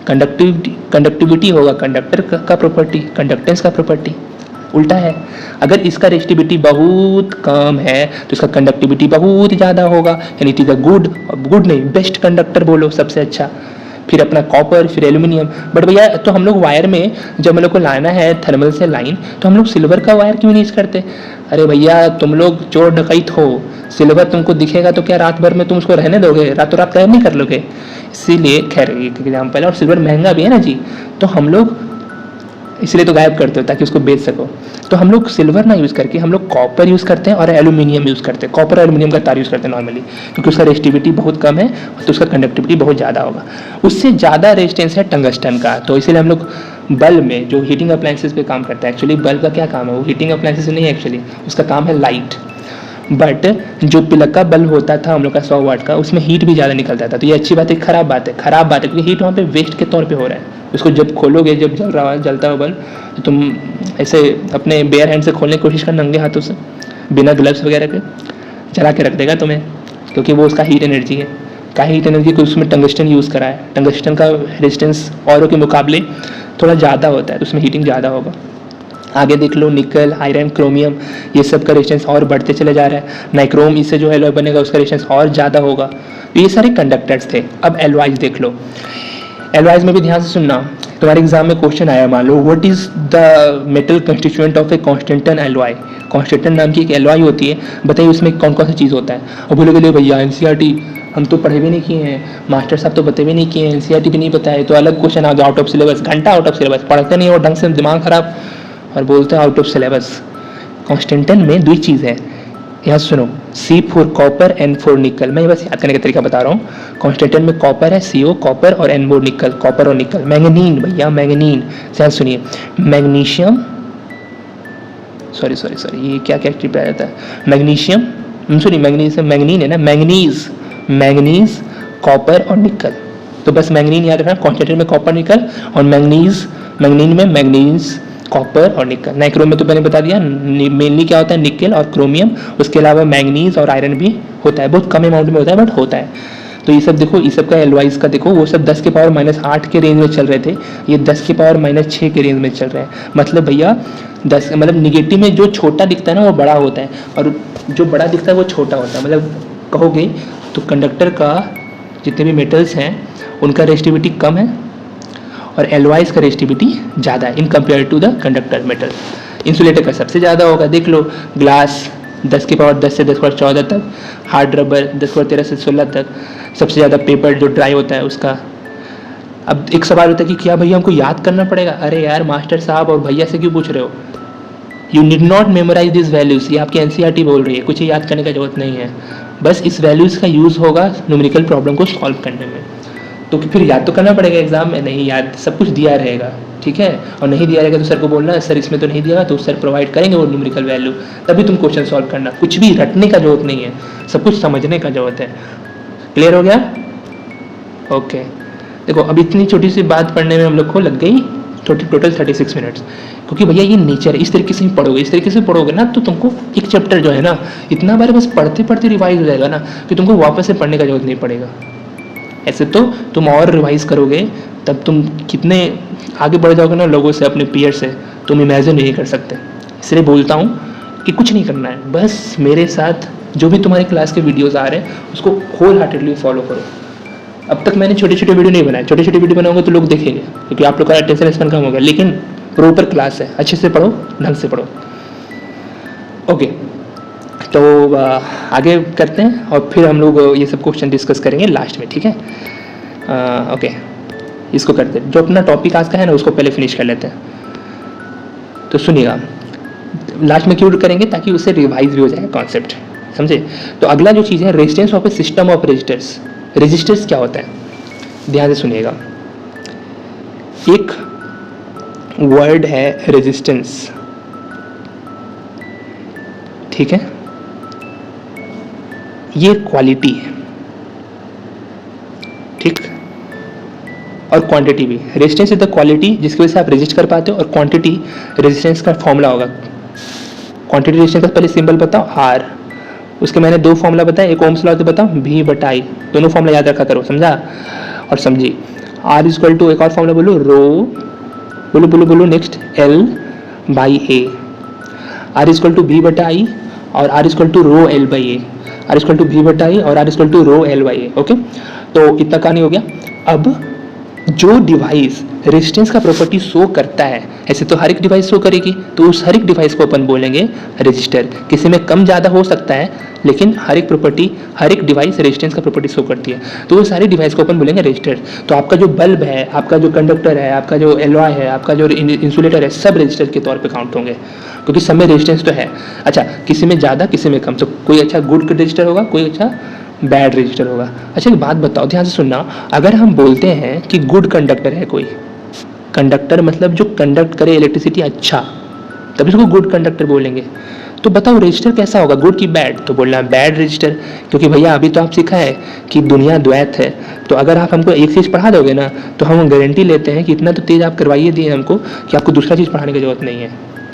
कंडक्टिविटी होगा कंडक्टर का प्रॉपर्टी, कंडक्टेंस का प्रॉपर्टी उल्टा है। अगर इसका रेजिस्टिविटी बहुत कम है तो इसका कंडक्टिविटी बहुत ज़्यादा होगा, यानी इट इज़ अ गुड नहीं बेस्ट कंडक्टर बोलो, सबसे अच्छा। फिर अपना कॉपर, फिर एल्यूमिनियम। बट भैया तो हम लोग वायर में जब हम लोग को लाना है थर्मल से लाइन तो हम लोग सिल्वर का वायर क्यों नहीं यूज़ करते? अरे भैया तुम लोग चोर डकैत हो, सिल्वर तुमको दिखेगा तो क्या रात भर में तुम उसको रहने दोगे, रातों रात गायब नहीं कर लोगे? इसीलिए खैर एक एग्जाम्पल है, और सिल्वर महंगा भी है ना जी, तो हम लोग इसलिए तो गायब करते हो ताकि उसको बेच सको। तो हम लोग सिल्वर ना यूज़ करके हम लोग कॉपर यूज़ करते हैं और एल्यूमिनियम यूज़ करते हैं। कॉपर और एल्यूमिनियम का तार यूज़ करते हैं नॉर्मली, क्योंकि उसका रेजिस्टिविटी बहुत कम है तो उसका कंडक्टिविटी बहुत ज़्यादा होगा। उससे ज़्यादा रेजिस्टेंस है टंगस्टन का, तो इसीलिए हम लोग बल्ब में जो हीटिंग अप्लाइंसेस पे काम करता है, एक्चुअली बल्ब का क्या काम है, वो हीटिंग अप्लाइंसेस नहीं है, एक्चुअली उसका काम है लाइट। बट जो पिलक्का बल्ब होता था हम लोग का 100 वाट का, उसमें हीट भी ज़्यादा निकलता था। तो ये अच्छी बात है, खराब बात है, खराब बात है क्योंकि हीट वहाँ पे वेस्ट के तौर पे हो रहा है। उसको जब खोलोगे, जब जल रहा है, जलता हुआ बल्ब, तो तुम ऐसे अपने बेयर हैंड से खोलने की कोशिश करना, नंगे हाथों से, बिना ग्लव्स वगैरह के, जला के रख देगा तुम्हें, क्योंकि वो उसका हीट एनर्जी है। क्या हीट एनर्जी को उसमें टंगस्टन यूज़ करा है, टंगस्टन का रेजिस्टेंस औरों के मुकाबले थोड़ा ज़्यादा होता है, तो उसमें हीटिंग ज़्यादा होगा। आगे देख लो निकल, आयरन, क्रोमियम, ये सब का रेजिस्टेंस और बढ़ते चले जा रहा है। नाइक्रोम, इससे जो एलॉय बनेगा उसका रेजिस्टेंस और ज़्यादा होगा। तो ये सारे कंडक्टर्स थे। अब एलॉयज देख लो, एलॉयज में भी ध्यान से सुनना, तुम्हारे एग्जाम में क्वेश्चन आया, मान लो what is the metal constituent of a constantan alloy. Constantan नाम की एक एलॉय होती है, बताइए उसमें कौन कौन सी चीज़ होता है। और बोलोगे भैया एनसीईआरटी हम तो पढ़े भी नहीं किए हैं, मास्टर साहब तो बते भी नहीं किए हैं, एनसीईआरटी भी नहीं बताए, तो अलग क्वेश्चन आ गया आउट ऑफ सिलेबस, घंटा आउट ऑफ सिलेबस, पढ़ते नहीं हो ढंग से, दिमाग खराब, और बोलते हैं आउट ऑफ सिलेबस। कॉन्स्टेंटन में दो चीज़ है, यहाँ सुनो, C for copper, N for निकल। मैं बस याद करने का तरीका बता रहा हूँ। कॉन्स्टेंटन में कॉपर है, CO कॉपर, और N फॉर निकल, कॉपर और निकल। मैंगनीन भैया मैंगनीन, ध्यान सुनिए, मैग्नीशियम, सॉरी ये क्या ट्रिप आ जाता है, मैग्नीशियम, सॉरी मैग्नीशियम, मैंगनीन है ना, मैंगनीज, कॉपर और निकल। तो बस मैंगनीन याद रखना, कॉन्स्टेंटन में कॉपर निकल, और मैंगनीन में मैंगनीज, कॉपर और निकल। नाइक्रोम में तो मैंने बता दिया मेनली क्या होता है, निकल और क्रोमियम, उसके अलावा मैंगनीज और आयरन भी होता है, बहुत कम अमाउंट में होता है बट होता है। तो ये सब देखो, ये सब का एलॉयज का देखो, वो सब 10 के पावर -8 के रेंज में चल रहे थे, ये 10 के पावर -6 के रेंज में चल रहे हैं। मतलब भैया 10 मतलब निगेटिव में जो छोटा दिखता है ना वो बड़ा होता है, और जो बड़ा दिखता है वो छोटा होता है। मतलब कहोगे तो कंडक्टर का जितने भी मेटल्स हैं उनका रेजिस्टिविटी कम है और एलॉयज का रेजिस्टिविटी ज़्यादा है in compare to the conductor metal. Insulator का सबसे ज़्यादा होगा, देख लो ग्लास 10 के पावर 10 से 10 पावर 14 तक, हार्ड रबर 10 पावर 13 से 16 तक, सबसे ज़्यादा पेपर जो ड्राई होता है उसका। अब एक सवाल होता है कि क्या भैया हमको याद करना पड़ेगा? अरे यार मास्टर साहब और भैया से क्यों पूछ रहे हो? You need not memorize this values, ये आपकी एनसीईआरटी बोल रही है, कुछ याद करने का जरूरत नहीं है, बस इस वैल्यूज़ का यूज़ होगा न्यूमेरिकल प्रॉब्लम को सॉल्व करने में। तो फिर याद तो करना पड़ेगा एग्जाम में, नहीं याद सब कुछ दिया रहेगा, ठीक है, और नहीं दिया रहेगा तो सर को बोलना सर इसमें तो नहीं दिया, तो सर प्रोवाइड करेंगे वो न्यूमेरिकल वैल्यू, तभी तुम क्वेश्चन सॉल्व करना। कुछ भी रटने का जरूरत नहीं है, सब कुछ समझने का जरूरत है। क्लियर हो गया? ओके, देखो अब इतनी छोटी सी बात पढ़ने में हम लोग को लग गई टोटल 36 मिनट्स, क्योंकि भैया ये नेचर है, इस तरीके से ही पढ़ोगे, इस तरीके से पढ़ोगे ना तो तुमको एक चैप्टर जो है ना इतना बार बस पढ़ते पढ़ते रिवाइज हो जाएगा ना कि तुमको वापस से पढ़ने का जरूरत नहीं पड़ेगा। ऐसे तो तुम और रिवाइज करोगे तब तुम कितने आगे बढ़ जाओगे ना लोगों से, अपने पीयर से, तुम इमेजिन नहीं कर सकते। इसलिए बोलता हूँ कि कुछ नहीं करना है, बस मेरे साथ जो भी तुम्हारी क्लास के वीडियोस आ रहे हैं उसको होल हार्टेडली फॉलो करो। अब तक मैंने छोटे छोटे वीडियो नहीं बनाए, छोटे छोटे वीडियो बनाऊंगा तो लोग देखेंगे क्योंकि आप लोग का अटेंशन स्पैन कम हो गया, लेकिन प्रॉपर क्लास है, अच्छे से पढ़ो, ढंग से पढ़ो। ओके, तो आगे करते हैं और फिर हम लोग ये सब क्वेश्चन डिस्कस करेंगे लास्ट में, ठीक है। ओके, इसको करते हैं, जो अपना टॉपिक आज का है ना उसको पहले फिनिश कर लेते हैं। तो सुनिएगा, लास्ट में क्यों करेंगे ताकि उससे रिवाइज भी हो जाएगा कॉन्सेप्ट, समझे। तो अगला जो चीज़ है resistance of a system of resistors. Resistors क्या होता है, ध्यान से सुनिएगा। एक वर्ड है रेजिस्टेंस, ठीक है, ये क्वालिटी है, ठीक, और क्वांटिटी भी। रेजिस्टेंस इज द क्वालिटी जिसकी वजह से आप रेजिस्ट कर पाते हो, और क्वांटिटी रेजिस्टेंस का फॉर्मूला होगा। क्वांटिटी रेजिस्टेंस का पहले सिंबल बताओ आर, उसके मैंने दो फॉर्मूला बताया, एक ओम्स लॉ तो बताओ V बटा I, दोनों फॉर्मूला याद रखा करो, समझा और समझी। R इक्वल टू एक और फॉर्मूला बोलो रो, बोलो next L by A, R equal to B बटा I और R equal to rho L by A, R equal to B बटा I और R equal to rho L by A। Okay, तो इतना कहानी हो गया। अब जो डिवाइस रेजिस्टेंस का प्रॉपर्टी शो करता है, ऐसे तो हर एक डिवाइस शो करेगी, तो उस हर एक डिवाइस को अपन बोलेंगे रजिस्टर। किसी में कम ज़्यादा हो सकता है, लेकिन हर एक प्रॉपर्टी, हर एक डिवाइस रेजिस्टेंस का प्रॉपर्टी शो करती है, तो वो सारे डिवाइस को अपन बोलेंगे रजिस्टर। तो आपका जो बल्ब है, आपका जो कंडक्टर है, आपका जो एलॉय है, आपका जो इंसुलेटर है, सब रजिस्टर के तौर पर काउंट होंगे, क्योंकि सब में रेजिस्टेंस तो है। अच्छा, किसी में ज़्यादा किसी में कम, तो कोई अच्छा गुड रजिस्टर होगा, कोई अच्छा बैड रजिस्टर होगा। अच्छा एक बात बताओ, ध्यान से सुनना, अगर हम बोलते हैं कि गुड कंडक्टर है कोई, कंडक्टर मतलब जो कंडक्ट करे इलेक्ट्रिसिटी अच्छा, तब इसको गुड कंडक्टर बोलेंगे। तो बताओ रजिस्टर कैसा होगा, गुड की बैड, तो बोलना बैड रजिस्टर, क्योंकि भैया अभी तो आप सीखा है कि दुनिया द्वैत है, तो अगर आप हमको एक चीज़ पढ़ा दोगे ना तो हम गारंटी लेते हैं कि इतना तो तेज़ आप करवाइए दिए हमको कि आपको दूसरा चीज़ पढ़ाने की जरूरत नहीं है।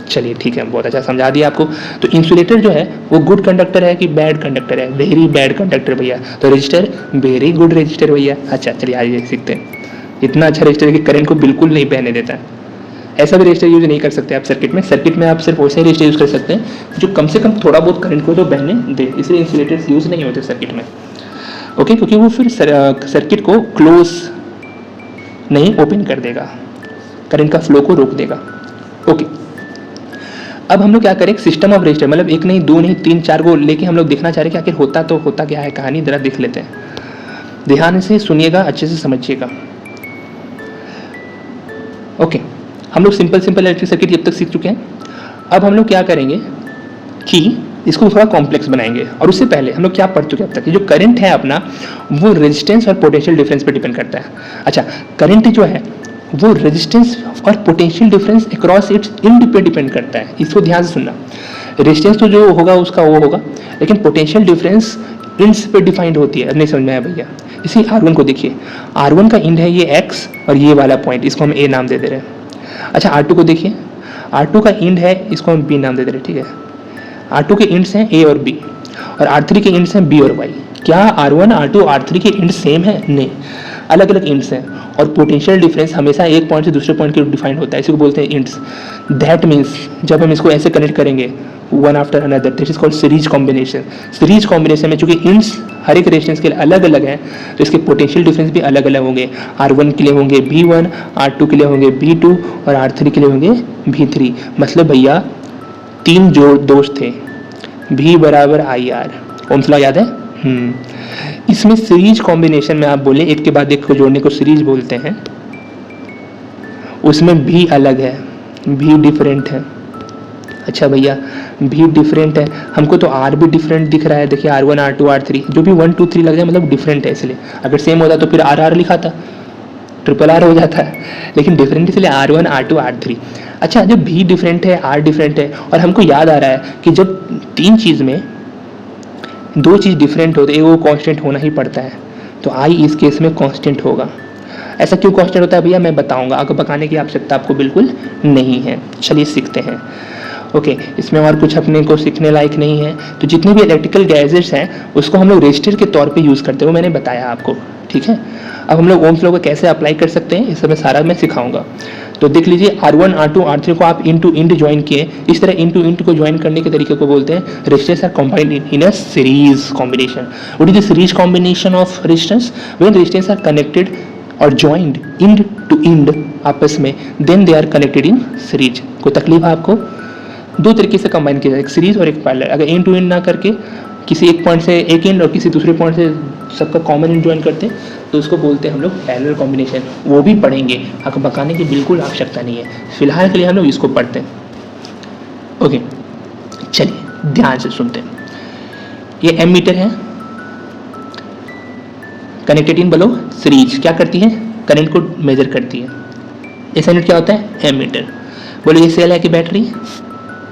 चलिए ठीक है, बहुत अच्छा समझा दिया आपको। तो इंसुलेटर जो है वो गुड कंडक्टर है कि बैड कंडक्टर है, वेरी बैड कंडक्टर भैया, तो रजिस्टर वेरी गुड रजिस्टर भैया। अच्छा चलिए आइए सीखते हैं। इतना अच्छा रजिस्टर कि करंट को बिल्कुल नहीं बहने देता है, ऐसा भी रजिस्टर यूज नहीं कर सकते आप सर्किट में। सर्किट में आप सिर्फ वैसे ही रजिस्टर यूज कर सकते हैं जो कम से कम थोड़ा बहुत करंट को तो बहने दे, इसलिए इंसुलेटर्स यूज नहीं होते सर्किट में। ओके, क्योंकि वो फिर सर्किट को क्लोज नहीं ओपन कर देगा, करंट का फ्लो को रोक देगा। ओके, अब हम लोग क्या करें, सिस्टम ऑफ रजिस्टर, मतलब एक नहीं दो नहीं तीन चार को लेके हम लोग देखना चाह रहे हैं कि आखिर होता क्या है, कहानी जरा देख लेते हैं। ध्यान से सुनिएगा, अच्छे से समझिएगा। ओके, हम लोग सिंपल इलेक्ट्रिक सर्किट जब तक सीख चुके हैं। अब हम लोग क्या करेंगे कि इसको थोड़ा कॉम्प्लेक्स बनाएंगे, और उससे पहले हम लोग क्या पढ़ चुके हैं अब तक, जो करंट है अपना वो रेजिस्टेंस और पोटेंशियल डिफरेंस पे डिपेंड करता है। अच्छा, करंट जो है वो रेजिस्टेंस और potential difference across its end पे डिपेंड करता है, इसको ध्यान से सुनना। रेजिस्टेंस तो जो होगा उसका वो होगा, लेकिन पोटेंशियल डिफरेंस इंड्स पे डिफाइंड होती है। नहीं समझ में आया भैया? इसी R1 को देखिए, R1 का इंड है ये X और ये वाला पॉइंट, इसको हम A नाम दे दे रहे हैं। अच्छा R2 को देखिए, R2 का इंड है, इसको हम B नाम दे दे रहे हैं, ठीक है। R2 के इंड्स हैं A और B, और R3 के इंड्स हैं B और Y। क्या R1, R2, R3 के इंड सेम है? नहीं, अलग अलग इंड्स हैं, और पोटेंशियल डिफरेंस हमेशा एक पॉइंट से दूसरे पॉइंट के डिफाइंड होता है, इसी को बोलते हैं इंड्स। दैट मीन्स जब हम इसको ऐसे कनेक्ट करेंगे one after another, this is called series combination. Series combination में चूंकि इंड्स हर एक रेजिस्टेंस के लिए अलग अलग है, तो इसके पोटेंशियल डिफरेंस भी अलग अलग होंगे। R1 के लिए होंगे V1, R2 के लिए होंगे V2 और R3 के लिए होंगे V3। मतलब भैया तीन जो दोस्त थे, V बराबर IR, ओम्स लॉ याद है? इसमें सीरीज कॉम्बिनेशन में आप बोले एक के बाद एक को जोड़ने को सीरीज बोलते हैं, उसमें V अलग है, V डिफरेंट है। अच्छा भैया V डिफरेंट है, हमको तो R भी डिफरेंट दिख रहा है, देखिए R1, R2, R3 जो भी 1 2 3 लग जाए मतलब डिफरेंट है, इसलिए अगर सेम होता तो फिर RR लिखा था, RRR हो जाता है, लेकिन डिफरेंट इसलिए R1, R2, R3। अच्छा, जब V डिफरेंट है, R डिफरेंट है, और हमको याद आ रहा है कि जब तीन चीज़ में दो चीज़ डिफरेंट होते हैं, वो कांस्टेंट होना ही पड़ता है, तो I इस केस में कांस्टेंट होगा। ऐसा क्यों कांस्टेंट होता है भैया, मैं बताऊंगा, आपको बताने की आवश्यकता आपको बिल्कुल नहीं है। चलिए सीखते हैं। ओके, इसमें और कुछ अपने को सीखने लायक नहीं है। तो जितने भी इलेक्ट्रिकल गैजेट्स हैं उसको हम लोग रेजिस्टर के तौर पे यूज़ करते हैं, वो मैंने बताया आपको, ठीक है। अब हम लोग ओम्स लॉ को कैसे अप्लाई कर सकते हैं इस समय सारा मैं सिखाऊंगा। तो देख लीजिए, R1 R2 R3 को आप इंटू इंट ज्वाइन किए, इस तरह इंटू इंट को ज्वाइन करने के तरीके को बोलते हैं resistors are combined in a series combination. What is the series combination of resistance? When resistance are connected और ज्वाइंड इंड टू इंड आपस में, then they are connected in series. कोई तकलीफ है आपको? दो तरीके से कंबाइन किया जाए, एक सीरीज और एक पैरेलल। अगर एंड टू एंड ना करके किसी एक पॉइंट से एक एंड और किसी दूसरे पॉइंट से सबका कॉमन एंड ज्वाइन करते हैं तो उसको बोलते हैं हम लोग पैरेलल कॉम्बिनेशन। वो भी पढ़ेंगे, आपको बताने की बिल्कुल आवश्यकता नहीं है, फिलहाल के लिए हम लोग इसको पढ़ते हैं। ओके, चलिए ध्यान से सुनते हैं। ये एमीटर है, कनेक्टेड इन बोलो सीरीज, क्या करती है? करंट को मेजर करती है। ऐसा यूनिट क्या होता है? एमीटर। बोलो ये सेल है कि बैटरी?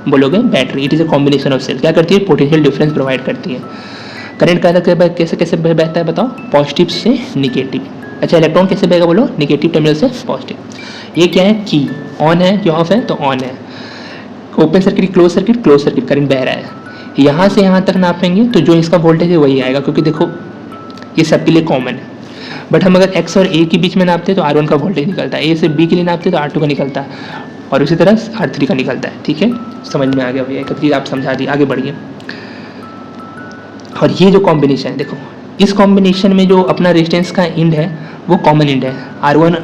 बोलोगे battery. It is a combination of cell, क्या करती है? पोटेंशियल डिफरेंस प्रोवाइड करती है। करंट का कैसे कैसे बहता है बताओ? पॉजिटिव से निगेटिव। अच्छा, इलेक्ट्रॉन कैसे बहेगा? बोलो निगेटिव टर्मिनल से पॉजिटिव। ये क्या है? की ऑन है कि ऑफ है? तो ऑन है। Open circuit, close circuit, close circuit, current बह रहा है। यहाँ से यहाँ तक नापेंगे तो जो इसका वोल्टेज है वही आएगा, क्योंकि देखो ये सबके लिए कॉमन है। बट हम अगर x और a के बीच में नापते हैं तो R1 का वोल्टेज निकलता है, a से b के लिए नापते हैं तो R2 का निकलता है, और उसी तरह R3 का निकलता है। ठीक है, समझ में आ गया भैया? एक चीज़ आप समझा दी, आगे बढ़िए। और ये जो कॉम्बिनेशन है, देखो इस कॉम्बिनेशन में जो अपना रेजिस्टेंस का इंड है वो कॉमन इंड है। R1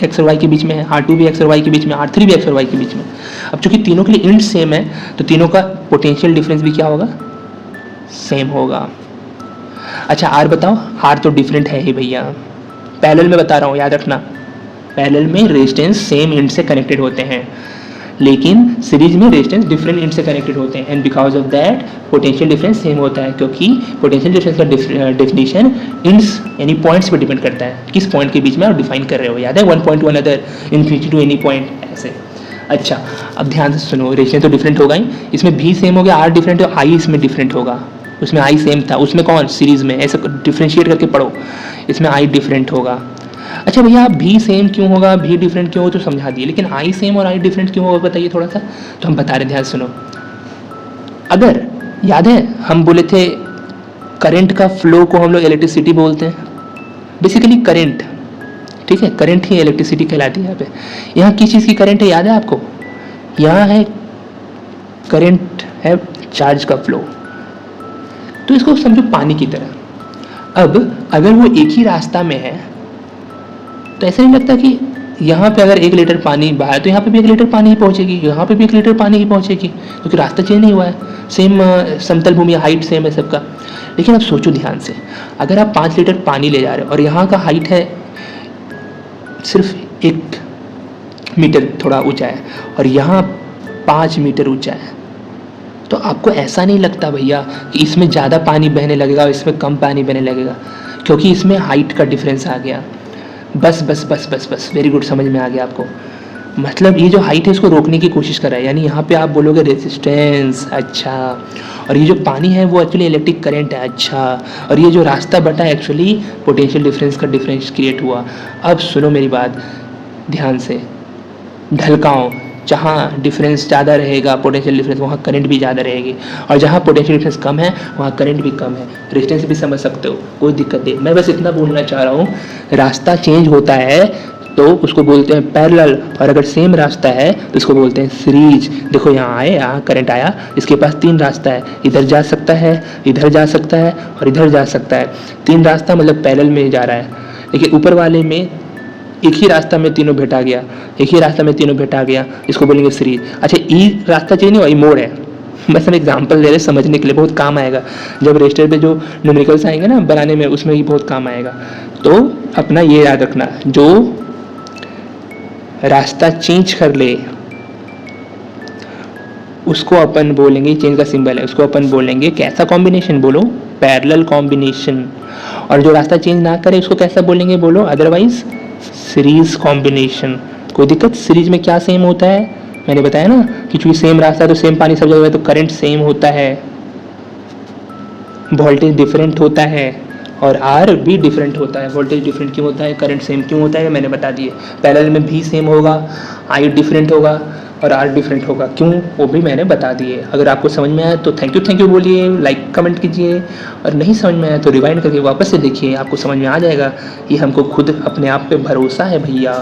एक्स और वाई के बीच में है, R2 भी एक्स और वाई के बीच में, R3 भी एक्स और वाई के बीच में। अब चूंकि तीनों के लिए इंड सेम है तो तीनों का पोटेंशियल डिफरेंस भी क्या होगा? सेम होगा। अच्छा, R बताओ। R तो डिफरेंट है ही भैया, पैरेलल में बता रहा हूँ, याद रखना। पैरेलल में रेजिस्टेंस सेम इंड से कनेक्टेड होते हैं, लेकिन सीरीज में रेजिस्टेंस डिफरेंट इंड से कनेक्टेड होते हैं, and because of that potential difference same होता है, क्योंकि पोटेंशियल डिफरेंस का डेफिनेशन इंड्स यानी पॉइंट्स पे डिपेंड करता है, किस पॉइंट के बीच में आप डिफाइन कर रहे हो। याद है? One point to another, infinity to any point, ऐसे। अच्छा, अब ध्यान से सुनो, रेजिस्टेंस तो डिफरेंट होगा ही, इसमें भी सेम हो गया, आर डिफरेंट है, आई इसमें डिफरेंट होगा। उसमें आई सेम था, उसमें कौन? सीरीज में। ऐसे डिफ्रेंशिएट करके पढ़ो, इसमें आई डिफरेंट होगा। अच्छा भैया, भी सेम क्यों होगा, भी डिफरेंट क्यों हो तो समझा दिए, लेकिन आई सेम और आई डिफरेंट क्यों होगा बताइए थोड़ा सा। तो हम बता रहे, ध्यान सुनो। अगर याद है हम बोले थे करंट का फ्लो को हम लोग इलेक्ट्रिसिटी बोलते हैं, बेसिकली करंट, ठीक है, करंट ही इलेक्ट्रिसिटी कहलाती है। यहाँ पे यहाँ किस चीज़ की करंट है याद है आपको? यहाँ है करंट है चार्ज का फ्लो, तो इसको समझो पानी की तरह। अब अगर वो एक ही रास्ता में है तो ऐसा नहीं लगता कि यहाँ पे अगर 1 लीटर पानी बहा है तो यहाँ पे भी 1 लीटर पानी ही पहुँचेगी, यहाँ पे भी 1 लीटर पानी ही पहुँचेगी, क्योंकि रास्ता चेंज नहीं हुआ है, सेम समतल भूमि, हाइट सेम है सबका। लेकिन अब सोचो ध्यान से, अगर आप 5 लीटर पानी ले जा रहे हो और यहाँ का हाइट है सिर्फ 1 मीटर थोड़ा ऊंचा है और यहाँ 5 मीटर ऊंचा है, तो आपको ऐसा नहीं लगता भैया कि इसमें ज़्यादा पानी बहने लगेगा और इसमें कम पानी बहने लगेगा, क्योंकि इसमें हाइट का डिफरेंस आ गया। बस बस बस बस बस, वेरी गुड, समझ में आ गया आपको। मतलब ये जो हाइट है इसको रोकने की कोशिश कर रहा है, यानी यहाँ पे आप बोलोगे रेजिस्टेंस, अच्छा, और ये जो पानी है वो एक्चुअली इलेक्ट्रिक करंट है, अच्छा, और ये जो रास्ता बटा एक्चुअली पोटेंशियल डिफरेंस का डिफरेंस क्रिएट हुआ। अब सुनो मेरी बात ध्यान से, ढलकाओ, जहाँ डिफरेंस ज़्यादा रहेगा पोटेंशियल डिफरेंस, वहाँ करंट भी ज़्यादा रहेगी, और जहाँ पोटेंशियल डिफरेंस कम है वहाँ करंट भी कम है। रेजिस्टेंस भी समझ सकते हो, कोई दिक्कत नहीं। मैं बस इतना बोलना चाह रहा हूँ, रास्ता चेंज होता है तो उसको बोलते हैं पैरेलल, और अगर सेम रास्ता है तो इसको बोलते हैं सीरीज। देखो यहाँ आए, यहाँ करंट आया, इसके पास 3 रास्ता है, इधर जा सकता है, इधर जा सकता है और इधर जा सकता है। 3 रास्ता मतलब पैरेलल में जा रहा है, लेकिन ऊपर वाले में एक ही रास्ता में तीनों भेटा गया, एक ही रास्ता में तीनों भेटा गया, इसको बोलेंगे सीरीज। अच्छा, ई रास्ता चेंज नहीं हुआ, ई मोड़ है। बस हम एग्जांपल दे रहे समझने के लिए, बहुत काम आएगा जब रजिस्टर पे जो न्यूमेरिकल्स आएंगे ना बनाने में, उसमें ही बहुत काम आएगा। तो अपना ये याद रखना, जो रास्ता चेंज कर ले उसको अपन बोलेंगे, चेंज का सिंबल है, उसको अपन बोलेंगे कैसा कॉम्बिनेशन? बोलो पैरेलल कॉम्बिनेशन। और जो रास्ता चेंज ना करे उसको कैसा बोलेंगे? बोलो अदरवाइज सीरीज कॉम्बिनेशन। कोई दिक्कत? सीरीज में क्या सेम होता है? मैंने बताया ना कि चूंकि सेम रास्ता है तो सेम पानी सब जगह, तो करंट सेम होता है, वोल्टेज डिफरेंट होता है, और आर भी डिफरेंट होता है। वोल्टेज डिफरेंट क्यों होता है, करंट सेम क्यों होता है, मैंने बता दिए। पैरेलल में भी सेम होगा, आई डिफरेंट होगा और आर डिफरेंट होगा, क्यों वो भी मैंने बता दिए। अगर आपको समझ में आया तो थैंक यू बोलिए, लाइक कमेंट कीजिए, और नहीं समझ में आया तो रिवाइंड करके वापस से देखिए, आपको समझ में आ जाएगा। ये हमको खुद अपने आप पे भरोसा है भैया।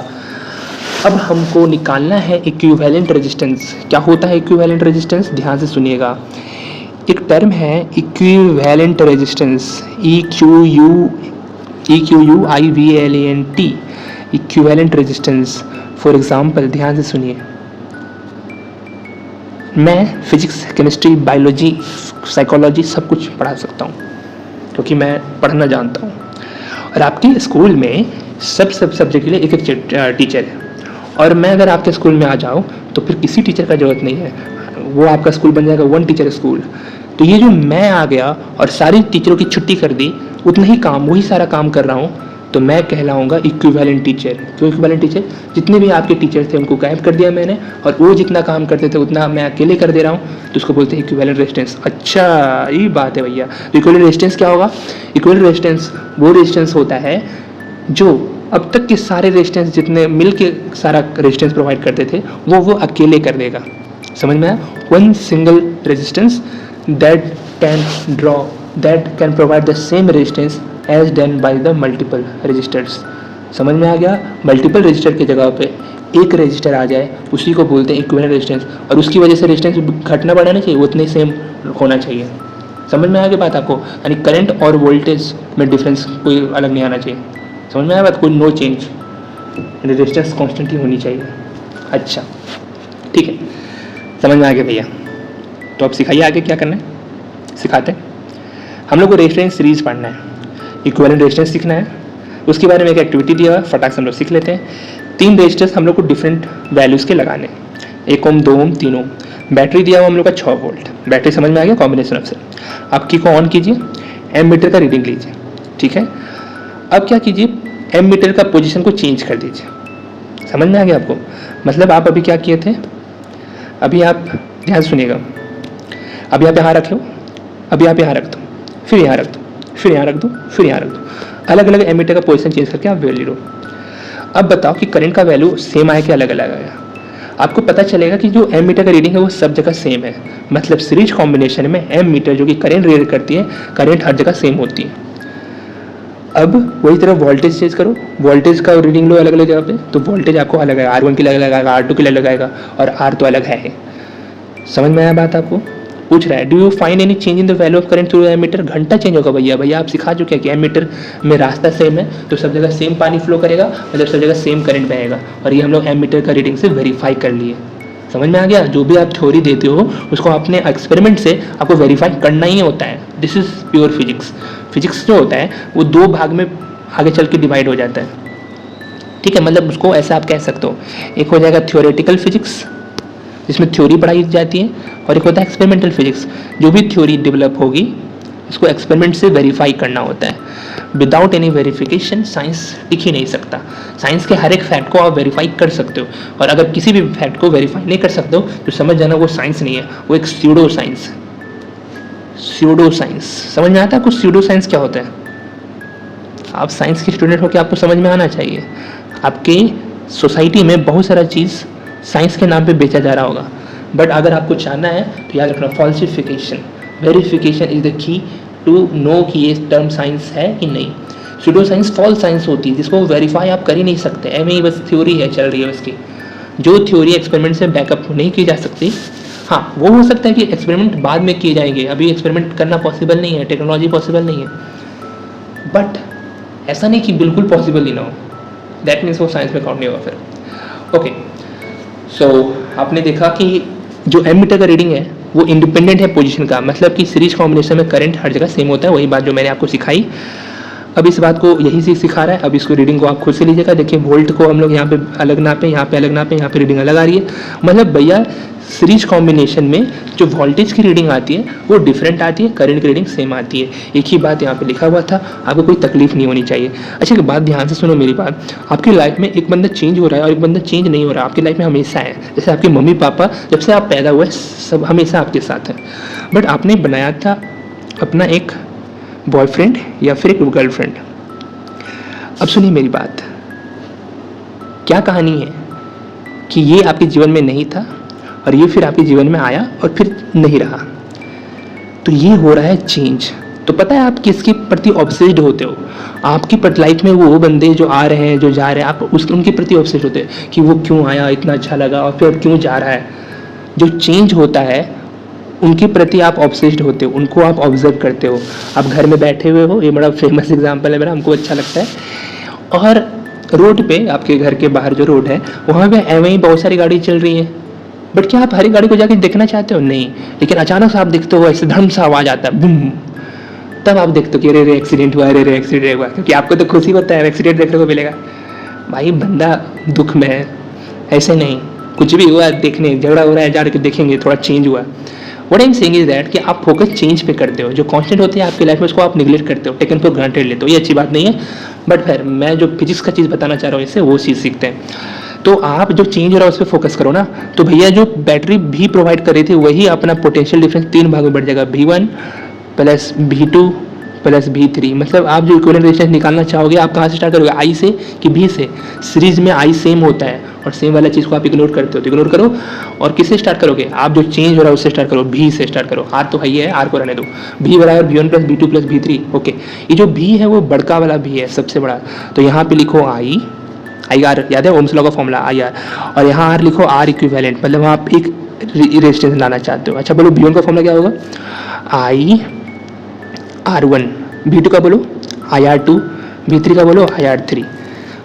अब हमको निकालना है इक्विवेलेंट रेजिस्टेंस। क्या होता है इक्विवेलेंट रेजिस्टेंस, ध्यान से सुनिएगा। एक टर्म है equivalent resistance, EQUIVALENT, equivalent resistance. For example ध्यान से सुनिए, मैं फिजिक्स, केमिस्ट्री, बायोलॉजी, साइकोलॉजी सब कुछ पढ़ा सकता हूँ क्योंकि मैं पढ़ना जानता हूँ। और आपके स्कूल में सब सब्जेक्ट के लिए एक टीचर है, और मैं अगर आपके स्कूल में आ जाऊँ तो फिर किसी टीचर का ज़रूरत नहीं है, वो आपका स्कूल बन जाएगा वन टीचर स्कूल। तो ये जो मैं आ गया और सारी टीचरों की छुट्टी कर दी, उतना ही काम, वही सारा काम कर रहा हूँ, तो मैं कहलाऊंगा इक्विवेलेंट टीचर। क्यों इक्विवेलेंट टीचर, जितने भी आपके टीचर थे उनको गायब कर दिया मैंने, और वो जितना काम करते थे उतना मैं अकेले कर दे रहा हूँ, तो उसको बोलते हैं इक्विवेलेंट रेजिस्टेंस। अच्छा, ये बात है भैया। इक्विवेलेंट रेजिस्टेंस क्या होगा, इक्विवेलेंट रेजिस्टेंस वो रेजिस्टेंस होता है जो अब तक के सारे रेजिस्टेंस जितने मिल के सारा रेजिस्टेंस प्रोवाइड करते थे वो अकेले कर देगा। समझ में आया, one single resistance that can provide the same resistance as done by the multiple resistors. समझ में आ गया, मल्टीपल रजिस्टर की जगह पे एक रजिस्टर आ जाए, उसी को बोलते हैं इक्विवेलेंट रेजिस्टेंस, और उसकी वजह से रेजिस्टेंस घटना बढ़ाना चाहिए, उतने सेम होना चाहिए। समझ में आ गया बात आपको, यानी करंट और वोल्टेज में डिफरेंस कोई अलग नहीं आना चाहिए। समझ में आया बात, कोई नो चेंज, रेजिस्टेंस कांस्टेंट ही होनी चाहिए। अच्छा ठीक है, समझ में आ गया भैया। तो अब सिखाइए आगे क्या करना है, सिखाते हैं। हम लोग को रेजिस्टेंस सीरीज पढ़ना है, इक्विवेलेंट रेजिस्टेंस सीखना है, उसके बारे में एक एक्टिविटी दिया हुआ, फटाक से हम लोग सीख लेते हैं। 3 रेजिस्टर्स हम लोग को डिफरेंट वैल्यूज़ के लगाने, 1 ओम, 2 ओम, 3 ओम। बैटरी दिया हुआ हम लोग का 6 वोल्ट, बैटरी समझ में आ गया, कॉम्बिनेशन ऑफ सेल। आप की को ऑन कीजिए, एम मीटर का रीडिंग लीजिए, ठीक है। अब क्या कीजिए, एम मीटर का पोजीशन को चेंज कर दीजिए। समझ में आ गया आपको, मतलब आप अभी क्या किए थे, अभी आप ध्यान सुनिएगा, अभी आप यहाँ रखे हो, अभी आप यहाँ रख दो, फिर यहाँ रख दो, फिर यहाँ रख दो, फिर यहाँ रख दो, अलग अलग एम मीटर का पोजीशन चेंज करके आप वैल्यू लो। अब बताओ कि करंट का वैल्यू सेम आया कि अलग अलग आया। आपको पता चलेगा कि जो एम मीटर का रीडिंग है वो सब जगह सेम है, मतलब सीरीज कॉम्बिनेशन में एम मीटर जो कि करंट रीड करती है, करंट हर जगह सेम होती है। अब वही तरह वोल्टेज चेंज करो, वोल्टेज का रीडिंग लो अलग अलग जगह पे, तो वोल्टेज आपको अलग आएगा, R1 के लिए अलग आएगा, R2 के लिए अलग आएगा, और R तो अलग है। समझ में आया बात आपको, पूछ रहा है do you find any change in the value of current through ammeter. घंटा चेंज होगा भैया, भैया आप सिखा चुके हैं कि एमीटर में रास्ता सेम है, तो सब जगह सेम पानी फ्लो करेगा, मतलब सब जगह सेम करंट बहेगा, और ये हम लोग एमीटर का रीडिंग से वेरीफाई कर लिए। समझ में आ गया, जो भी आप थ्योरी देते हो उसको अपने एक्सपेरिमेंट से आपको वेरीफाई करना ही होता है। This is pure physics. Physics जो होता है वो 2 भाग में आगे चल के डिवाइड हो जाता है, ठीक है। मतलब उसको ऐसा आप कह सकते हो, एक हो जाएगा थ्योरेटिकल फिजिक्स जिसमें थ्योरी पढ़ाई जाती है, और एक होता है एक्सपेरिमेंटल फिजिक्स, जो भी थ्योरी डेवलप होगी इसको एक्सपेरिमेंट से वेरीफाई करना होता है। विदाउट एनी वेरिफिकेशन साइंस टिक ही नहीं सकता। साइंस के हर एक फैक्ट को आप वेरीफाई कर सकते हो, और अगर किसी भी फैक्ट को वेरीफाई नहीं कर सकते हो तो समझ जाना वो साइंस नहीं है, वो एक स्यूडो साइंस। स्यूडो साइंस समझ में आता है कुछ, स्यूडो साइंस क्या होता है। आप साइंस के स्टूडेंट हो के आपको समझ में आना चाहिए। आपके सोसाइटी में बहुत सारा चीज़ साइंस के नाम पे बेचा जा रहा होगा, बट अगर आपको जानना है तो याद रखना, falsification, verification is the key to know कि ये टर्म साइंस है कि नहीं। स्यूडो साइंस फॉल्स साइंस होती है जिसको वेरीफाई आप कर ही नहीं सकते, एम ही बस थ्योरी है, चल रही है उसकी। जो थ्योरी एक्सपेरिमेंट से बैकअप नहीं की जा सकती, हाँ वो हो सकता है कि एक्सपेरिमेंट बाद में किए जाएंगे, अभी एक्सपेरिमेंट करना पॉसिबल नहीं है, टेक्नोलॉजी पॉसिबल नहीं है, बट ऐसा नहीं कि बिल्कुल पॉसिबल ही ना हो, दैट मीन्स वो साइंस में काउंट नहीं होगा फिर। ओके, सो आपने देखा कि जो एम मीटर का रीडिंग है वो इंडिपेंडेंट है पोजीशन का, मतलब कि सीरीज कॉम्बिनेशन में करंट हर जगह सेम होता है, वही बात जो मैंने आपको सिखाई। अब इस बात को यही से सिखा रहा है, अब इसको रीडिंग को आप खुद से लीजिएगा। देखिए वोल्ट को हम लोग यहाँ पे अलग नापे, यहाँ पे अलग नापे, यहाँ पे रीडिंग अलग आ रही है, मतलब भैया सीरीज कॉम्बिनेशन में जो वोल्टेज की रीडिंग आती है वो डिफरेंट आती है, करंट की रीडिंग सेम आती है। एक ही बात यहाँ पे लिखा हुआ था, आपको कोई तकलीफ नहीं होनी चाहिए। अच्छा एक बात ध्यान से सुनो मेरी बात, आपकी लाइफ में एक बंदा चेंज हो रहा है और एक बंदा चेंज नहीं हो रहा, आपकी लाइफ में हमेशा है। जैसे आपके मम्मी पापा जब से आप पैदा हुए सब हमेशा आपके साथ हैं, बट आपने बनाया था अपना एक बॉयफ्रेंड या फिर एक गर्लफ्रेंड। अब सुनिए मेरी बात, क्या कहानी है कि ये आपके जीवन में नहीं था और ये फिर आपके जीवन में आया और फिर नहीं रहा, तो ये हो रहा है चेंज। तो पता है आप किसके प्रति ऑब्सेस्ड होते हो? आपकी लाइफ में वो बंदे जो आ रहे हैं, जो जा रहे हैं, आप उनके प्रति ऑब्सेस्ड होते हैं कि वो क्यों आया, इतना अच्छा लगा, और फिर अब क्यों जा रहा है। जो चेंज होता है उनके प्रति आप ऑब्सेस्ड होते हो, उनको आप ऑब्जर्व करते हो। आप घर में बैठे हुए हो, ये बड़ा फेमस एग्जाम्पल है मेरा, हमको अच्छा लगता है। और रोड पे, आपके घर के बाहर जो रोड है वहाँ पे एवं ही बहुत सारी गाड़ी चल रही है, बट क्या आप हर एक गाड़ी को जाके देखना चाहते हो? नहीं। लेकिन अचानक से आप देखते हो ऐसे धर्म सा आवाज आता है, बूम, तब आप देखते हो कि अरे एक्सीडेंट हुआ, अरे एक्सीडेंट हुआ, क्योंकि आपको तो खुशी होता है एक्सीडेंट देखने को मिलेगा। भाई बंदा दुख में है, ऐसे नहीं, कुछ भी हुआ देखने, झगड़ा हो रहा है जा के देखेंगे, थोड़ा चेंज हुआ। What I am saying is that कि आप फोकस चेंज पे करते हो, जो कांस्टेंट होते हैं आपकी लाइफ में उसको आप निगलेक्ट करते हो, टेकन फॉर ग्रांटेड लेते हो। ये अच्छी बात नहीं है, बट फिर मैं जो फिजिक्स का चीज़ बताना चाह रहा हूँ इससे वो चीज़ सीखते हैं। तो आप जो चेंज हो रहा है उस पर फोकस करो ना। तो भैया जो बैटरी भी प्रोवाइड कर रही थी वही अपना पोटेंशियल डिफरेंस 3 भाग में बढ़ जाएगा, V1 plus V2 plus V3। मतलब आप जो इक्विवेलेंट रेजिस्टेंस निकालना चाहोगे आप कहाँ से स्टार्ट करोगे, I से कि V से? सीरीज में I सेम होता है और सेम वाला चीज़ को आप इग्नोर करते हो, तो इग्नोर करो। और किससे स्टार्ट करोगे? आप जो चेंज हो रहा है उससे स्टार्ट करो, V से स्टार्ट करो। R तो है ही है, R को रहने दो। V बराबर V1 plus V2 plus V3। Okay, ये जो V है वो बड़का वाला V है, सबसे बड़ा। तो यहाँ पे लिखो आई आर, याद है ओम्स लॉ का फॉर्मूला आई आर, और यहाँ आर लिखो आर इक्विवेलेंट, मतलब आप एक रेजिस्टेंस लाना चाहते हो। अच्छा बोलो V1 का फॉर्मूला क्या होगा? आई R1, V2 का बोलो IR2, V3 का बोलो IR3।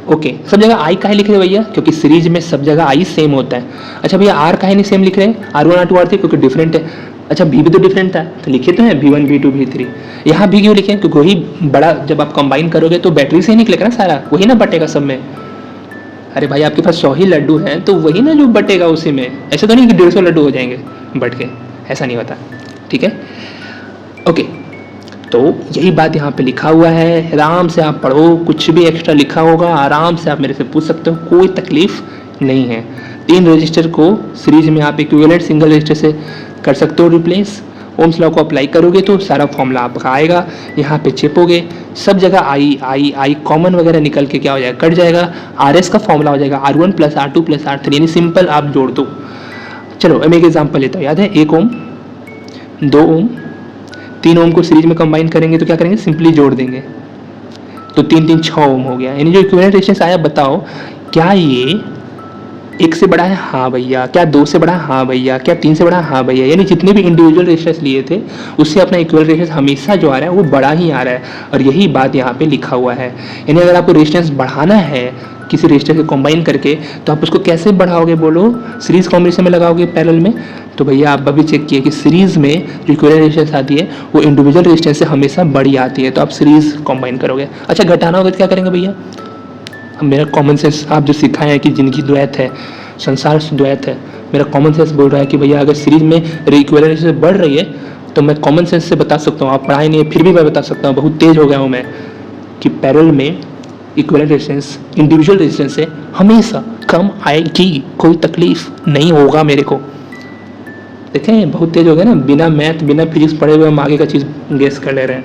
ओके, सब जगह आई काहे लिख रहे भैया? क्योंकि सीरीज में सब जगह आई सेम होता है। अच्छा भैया आर काहे नहीं सेम लिख रहे हैं? R1 R2 R3 क्योंकि डिफरेंट है। अच्छा V भी तो डिफरेंट था, तो लिखे तो है V1 V2 V3। यहाँ भी क्यों लिखे? क्योंकि वही बड़ा जब आप कंबाइन करोगे तो बैटरी से ही निकलेगा ना सारा, वही ना बटेगा सब में। अरे भाई आपके पास 100 ही लड्डू हैं तो वही ना जो बटेगा उसी में, ऐसा तो नहीं कि 150 लड्डू हो जाएंगे बट के, ऐसा नहीं होता। ठीक है, ओके, तो यही बात यहाँ पे लिखा हुआ है, आराम से आप पढ़ो, कुछ भी एक्स्ट्रा लिखा होगा आराम से आप मेरे से पूछ सकते हो, कोई तकलीफ नहीं है। 3 रजिस्टर को सीरीज में आप इक्विवेलेंट सिंगल रजिस्टर से कर सकते हो रिप्लेस। ओम्स लॉ को अप्लाई करोगे तो सारा फॉर्मूला आपका आएगा, यहाँ पे चिपोगे, सब जगह आई कॉमन वगैरह निकल के क्या हो जाएगा, कट जाएगा। RS का फॉर्मूला हो जाएगा R1 plus R2 plus R3, यानी सिंपल आप जोड़ दो। चलो मैं एक एग्जाम्पल लेता हूँ, याद है 1 ओम 2 ओम 3 ओम को सीरीज में कंबाइन करेंगे तो क्या करेंगे, सिंपली जोड़ देंगे, तो 3 3 6 ओम हो गया। यानी जो इक्विवेलेंट रेजिस्टेंस आया, बताओ क्या ये 1 से बड़ा है? हाँ भैया। क्या 2 से बड़ा है? हाँ भैया। क्या 3 से बड़ा है? हाँ भैया। यानी जितने भी इंडिविजुअल रेजिस्टेंस लिए थे उससे अपना इक्विवेलेंट रेजिस्टेंस हमेशा जो आ रहा है वो बड़ा ही आ रहा है, और यही बात यहाँ पे लिखा हुआ है। यानी अगर आपको रेजिस्टेंस बढ़ाना है किसी रजिस्टर को कंबाइन करके, तो आप उसको कैसे बढ़ाओगे बोलो? सीरीज कॉम्बिनेशन में लगाओगे पैरेलल में? तो भैया आप अभी चेक किए कि सीरीज में जो इक्विवेलेंट रेजिस्टेंस आती है वो इंडिविजुअल रेजिस्टेंस से हमेशा बड़ी आती है, तो आप सीरीज कंबाइन करोगे। अच्छा घटाना होगा तो क्या करेंगे भैया? अब मेरा कॉमन सेंस आप जो सिखाए हैं कि जिंदगी द्वैत है, संसार द्वैत है, मेरा कॉमन सेंस बोल रहा है कि भैया अगर सीरीज में इक्विवेलेंट रेजिस्टेंस बढ़ रही है तो मैं कॉमन सेंस से बता सकता हूँ, आप पढ़ाई नहीं है फिर भी मैं बता सकता हूँ, बहुत तेज हो गया हूँ मैं, कि पैरेलल में इक्विवेलेंट रेजिस्टेंस इंडिविजुअल रेजिस्टेंस से हमेशा कम आएगी, कोई तकलीफ नहीं होगा मेरे को। देखें बहुत तेज हो गया ना, बिना मैथ बिना फिजिक्स पढ़े हुए हम आगे का चीज़ गेस कर ले रहे हैं।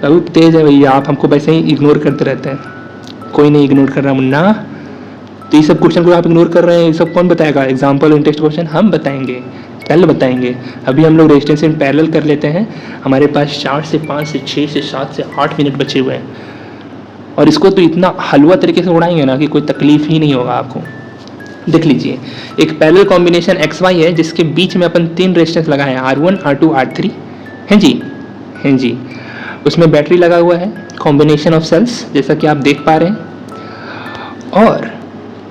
बहुत तेज है भैया, आप हमको वैसे ही इग्नोर करते रहते हैं। कोई नहीं इग्नोर कर रहा मुन्ना, तो ये सब क्वेश्चन को आप इग्नोर कर रहे हैं, ये सब कौन बताएगा? एग्जाम्पल इन टेस्ट क्वेश्चन हम बताएंगे, कल बताएंगे। अभी हम लोग रेजिस्टेंस इन पैरेलल कर लेते हैं, हमारे पास 4 से 5 से 6 से 7 से 8 मिनट बचे हुए हैं, और इसको तो इतना हलवा तरीके से उड़ाएंगे ना कि कोई तकलीफ ही नहीं होगा आपको। देख लीजिए, एक पैरेलल कॉम्बिनेशन XY है जिसके बीच में अपन 3 रेजिस्टेंस लगाए हैं, R1 R2 R3, हैं जी, हैं जी। उसमें बैटरी लगा हुआ है, कॉम्बिनेशन ऑफ सेल्स जैसा कि आप देख पा रहे हैं, और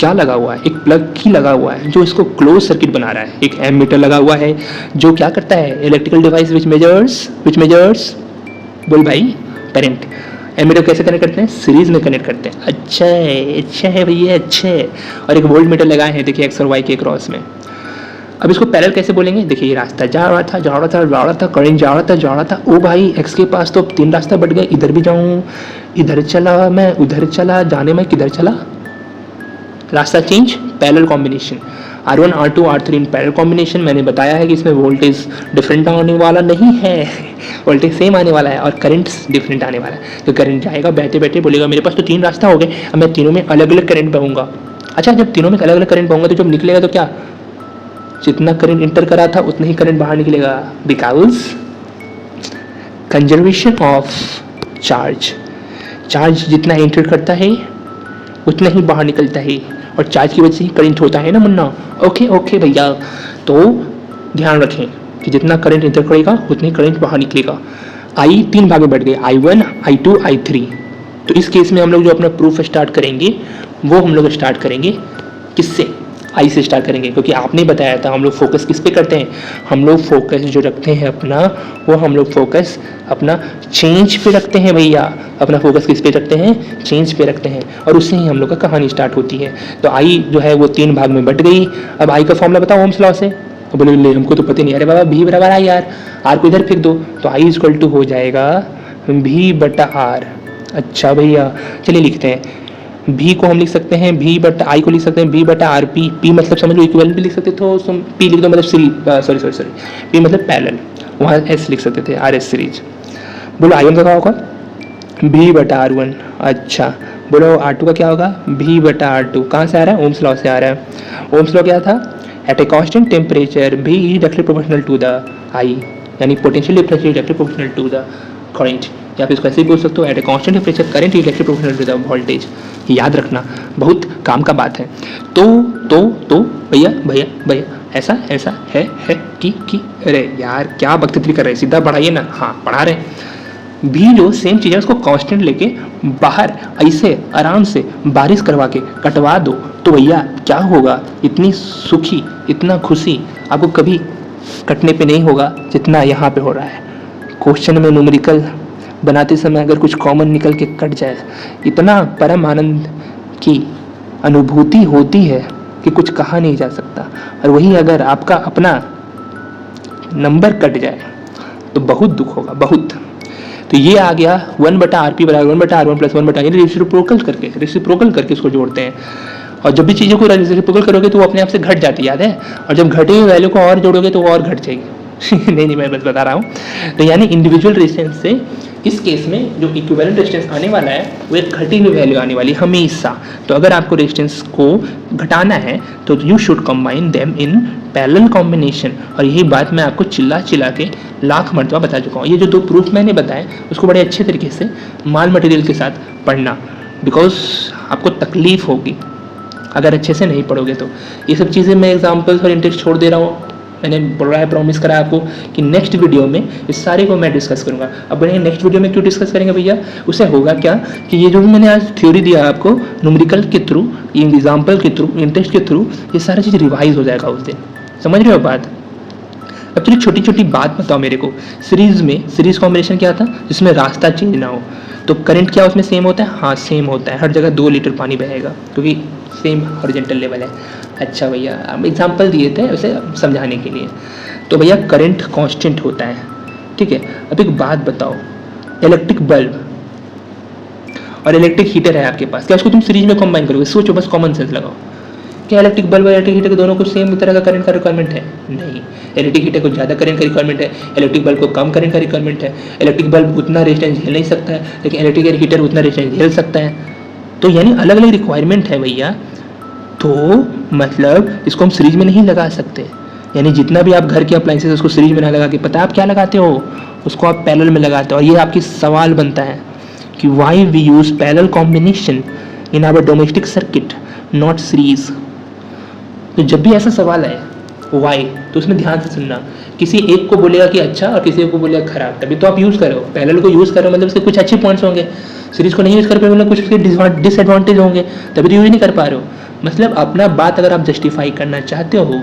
क्या लगा हुआ है, एक प्लग की लगा हुआ है जो इसको क्लोज सर्किट बना रहा है। एक एमीटर लगा हुआ है जो क्या करता है, इलेक्ट्रिकल डिवाइस विच मेजर्स बोल भाई पेरेंट। एमीटर कैसे कनेक्ट करते हैं? सीरीज में कनेक्ट करते हैं। अच्छा है भैया, अच्छा है। और एक वोल्ट मीटर लगाए हैं, देखिए X और Y के क्रॉस में। अब इसको पैरेलल कैसे बोलेंगे? देखिए ये रास्ता जा रहा था, करंट जा रहा था। ओ भाई X के पास तो 3 रास्ता बढ़ गए, इधर भी जाऊँ, इधर चला मैं, उधर चला, जाने में किधर चला, रास्ता change, parallel combination. R1 R2 R3 in parallel combination. मैंने बताया है कि इसमें वोल्टेज डिफरेंट आने वाला नहीं है, वोल्टेज सेम आने वाला है और करंट डिफरेंट आने वाला है। तो करंट जाएगा बहते बहते बोलेगा मेरे पास तो 3 रास्ता हो गए, अब मैं तीनों में अलग अलग करंट बहूँगा। अच्छा, जब तीनों में अलग अलग करंट बहूँगा तो जब निकलेगा तो क्या, जितना करंट इंटर करा था उतना ही करंट बाहर निकलेगा, because conservation of charge. Charge जितना एंटर करता है उतना ही बाहर निकलता है और चार्ज की वजह से ही करंट होता है ना मुन्ना। ओके ओके भैया, तो ध्यान रखें कि जितना करंट इंटर करेगा उतना ही करंट बाहर निकलेगा। आई 3 भाग में बढ़ गए, I1 I2 I3। तो इस केस में हम लोग जो अपना प्रूफ स्टार्ट करेंगे वो हम लोग स्टार्ट करेंगे किससे, आई से स्टार्ट करेंगे, क्योंकि आपने बताया था हम लोग फोकस किस पे करते हैं, हम लोग फोकस जो रखते हैं अपना, वो हम लोग फोकस अपना चेंज पे रखते हैं भैया। अपना फोकस किस पे रखते हैं, चेंज पे रखते हैं, और उससे ही हम लोग का कहानी स्टार्ट होती है। तो आई जो है वो 3 भाग में बट गई। अब आई का फॉर्मूला बताओ ओम्स लॉ से। तो बोले ले हमको तो पता नहीं, अरे बाबा भी बराबर आई यार, आर को इधर फेंक दो तो आई इक्वल टू हो जाएगा भी बटा आर। अच्छा भैया चलिए लिखते हैं, भी को हम लिख सकते हैं भी बटा आई को लिख सकते हैं भी बटा आर पी। पी मतलब समझ लो इक्विवेलेंट भी लिख सकते तो पी लिख दो मतलब सॉरी पी मतलब पैरेलल, वहाँ एस लिख सकते थे आर एस सीरीज। बोलो आई वन का क्या होगा, भी बटा आर वन। अच्छा बोलो आर टू का क्या होगा, भी बटा आर टू। कहाँ से आ रहा है, ओम्स लॉ से आ रहा है। ओम्स लॉ क्या था, at a constant temperature V is directly proportional to the I, यानी potential difference is directly proportional to the current, या फिर इसको ऐसे भी बोल सकते हो at a constant temperature current is directly proportional to the voltage. याद रखना, बहुत काम का बात है। तो भैया भैया भैया ऐसा ऐसा है कि अरे यार क्या बकचोदी कर रहे हैं, सीधा पढ़ाइए ना। हाँ पढ़ा रहे हैं। भी जो सेम चीज़ है उसको कांस्टेंट लेके बाहर ऐसे आराम से बारिश करवा के कटवा दो तो भैया क्या होगा, इतनी सुखी इतना खुशी आपको कभी कटने पे नहीं होगा जितना यहाँ पे हो रहा है। क्वेश्चन में न्यूमेरिकल बनाते समय अगर कुछ कॉमन निकल के कट जाए, इतना परम आनंद की अनुभूति होती है कि कुछ कहा नहीं जा सकता। और वही अगर आपका अपना नंबर कट जाए तो बहुत दुख होगा, बहुत। तो ये आ गया 1 बटा आर पी बराबर 1 बटा आर वन प्लस 1 बटा, यानी रेसिप्रोकल करके इसको जोड़ते हैं। और जब भी चीज़ों को रेसिप्रोकल करोगे तो वो अपने आप से घट जाती, याद है। और जब घटी हुई वैल्यू को और जोड़ोगे तो वो और घट जाएगी। नहीं मैं बस बता रहा हूँ। तो यानी इंडिविजुअल रेजिस्टेंस से इस केस में जो इक्विवेलेंट रेजिस्टेंस आने वाला है वो एक घटी हुई वैल्यू आने वाली हमेशा। तो अगर आपको रेजिस्टेंस को घटाना है तो you should combine them in parallel combination. और यही बात मैं आपको चिल्ला के लाख मरतबा बता चुका हूँ। ये जो 2 प्रूफ मैंने बताए उसको बड़े अच्छे तरीके से माल मटेरियल के साथ पढ़ना, बिकॉज आपको तकलीफ होगी अगर अच्छे से नहीं पढ़ोगे तो। ये सब चीज़ें मैं एग्जाम्पल्स और इंटेक्स छोड़ दे रहा हूँ। मैंने बोला है, प्रॉमिस करा आपको कि नेक्स्ट वीडियो में इस सारे को मैं डिस्कस करूंगा। अब बढ़िया नेक्स्ट वीडियो में क्यों डिस्कस करेंगे भैया, उससे होगा क्या कि ये जो भी मैंने आज थ्योरी दिया आपको न्यूमेरिकल के थ्रू, एग्जाम्पल के थ्रू, इंटरेस्ट के थ्रू, ये सारी चीज़ रिवाइज हो जाएगा उस दिन। समझ रहे हो बात। अब चलिए छोटी छोटी बात बताओ मेरे को। सीरीज कॉम्बिनेशन क्या था, जिसमें रास्ता चेंज ना हो। तो करंट क्या उसमें सेम होता है, हाँ सेम होता है, हर जगह 2 लीटर पानी बहेगा क्योंकि सेम हॉरिजॉन्टल लेवल है। अच्छा भैया अब एग्जांपल दिए थे उसे समझाने के लिए। तो भैया करंट कांस्टेंट होता है, ठीक है। अब एक बात बताओ, इलेक्ट्रिक बल्ब और इलेक्ट्रिक हीटर है आपके पास, क्या उसको तुम सीरीज में कंबाइन करोगे? सोचो, बस कॉमन सेंस लगाओ। क्या इलेक्ट्रिक बल्ब और इलेक्ट्रिक हीटर के दोनों को सेम तरह का करंट का रिक्वायरमेंट है? नहीं, इलेक्ट्रिक हीटर को ज़्यादा करंट का रिक्वायरमेंट है, इलेक्ट्रिक बल्ब को कम करंट का रिक्वायरमेंट है। इलेक्ट्रिक बल्ब उतना रेजिस्टेंस झेल नहीं सकता है, लेकिन इलेक्ट्रिक हीटर उतना रेजिस्टेंस झेल सकता है। तो यानी अलग अलग रिक्वायरमेंट है भैया। तो मतलब इसको हम सीरीज में नहीं लगा सकते। यानी जितना भी आप घर के अप्लाइंसेस उसको सीरीज में ना लगा के, पता है आप क्या लगाते हो, उसको आप पैरेलल में लगाते हो। और ये आपकी सवाल बनता है कि why we use parallel combination in our domestic circuit not series. तो जब भी ऐसा सवाल है वाई, तो उसमें ध्यान से सुनना। किसी एक को बोलेगा कि अच्छा और किसी एक को बोलेगा खराब, तभी तो आप यूज़ करो। पैरेलल को यूज़ करो मतलब उसके कुछ अच्छे पॉइंट्स होंगे, सीरीज को नहीं यूज़ कर पाए मतलब कुछ उसके डिसएडवांटेज होंगे, तभी तो यूज़ नहीं कर पा रहे हो। मतलब अपना बात अगर आप जस्टिफाई करना चाहते हो,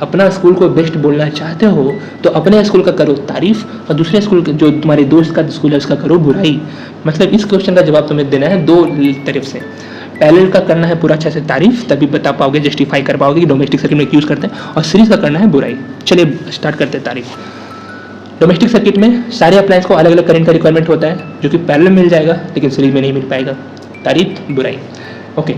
अपना स्कूल को बेस्ट बोलना चाहते हो, तो अपने स्कूल का करो तारीफ और दूसरे स्कूल जो तुम्हारे दोस्त का स्कूल है उसका करो बुराई। मतलब इस क्वेश्चन का जवाब तुम्हें देना है 2 तरफ से। पैरेलल का करना है पूरा अच्छा से तारीफ, तभी बता पाओगे, जस्टिफाई कर पाओगे कि डोमेस्टिक सर्किट में यूज़ करते हैं। और सीरीज का करना है बुराई। चलिए स्टार्ट करते हैं तारीफ। डोमेस्टिक सर्किट में सारे अप्लायंस को अलग अलग करंट का रिक्वायरमेंट होता है, जो कि पैरेलल मिल जाएगा लेकिन सीरीज में नहीं मिल पाएगा। तारीफ बुराई, ओके।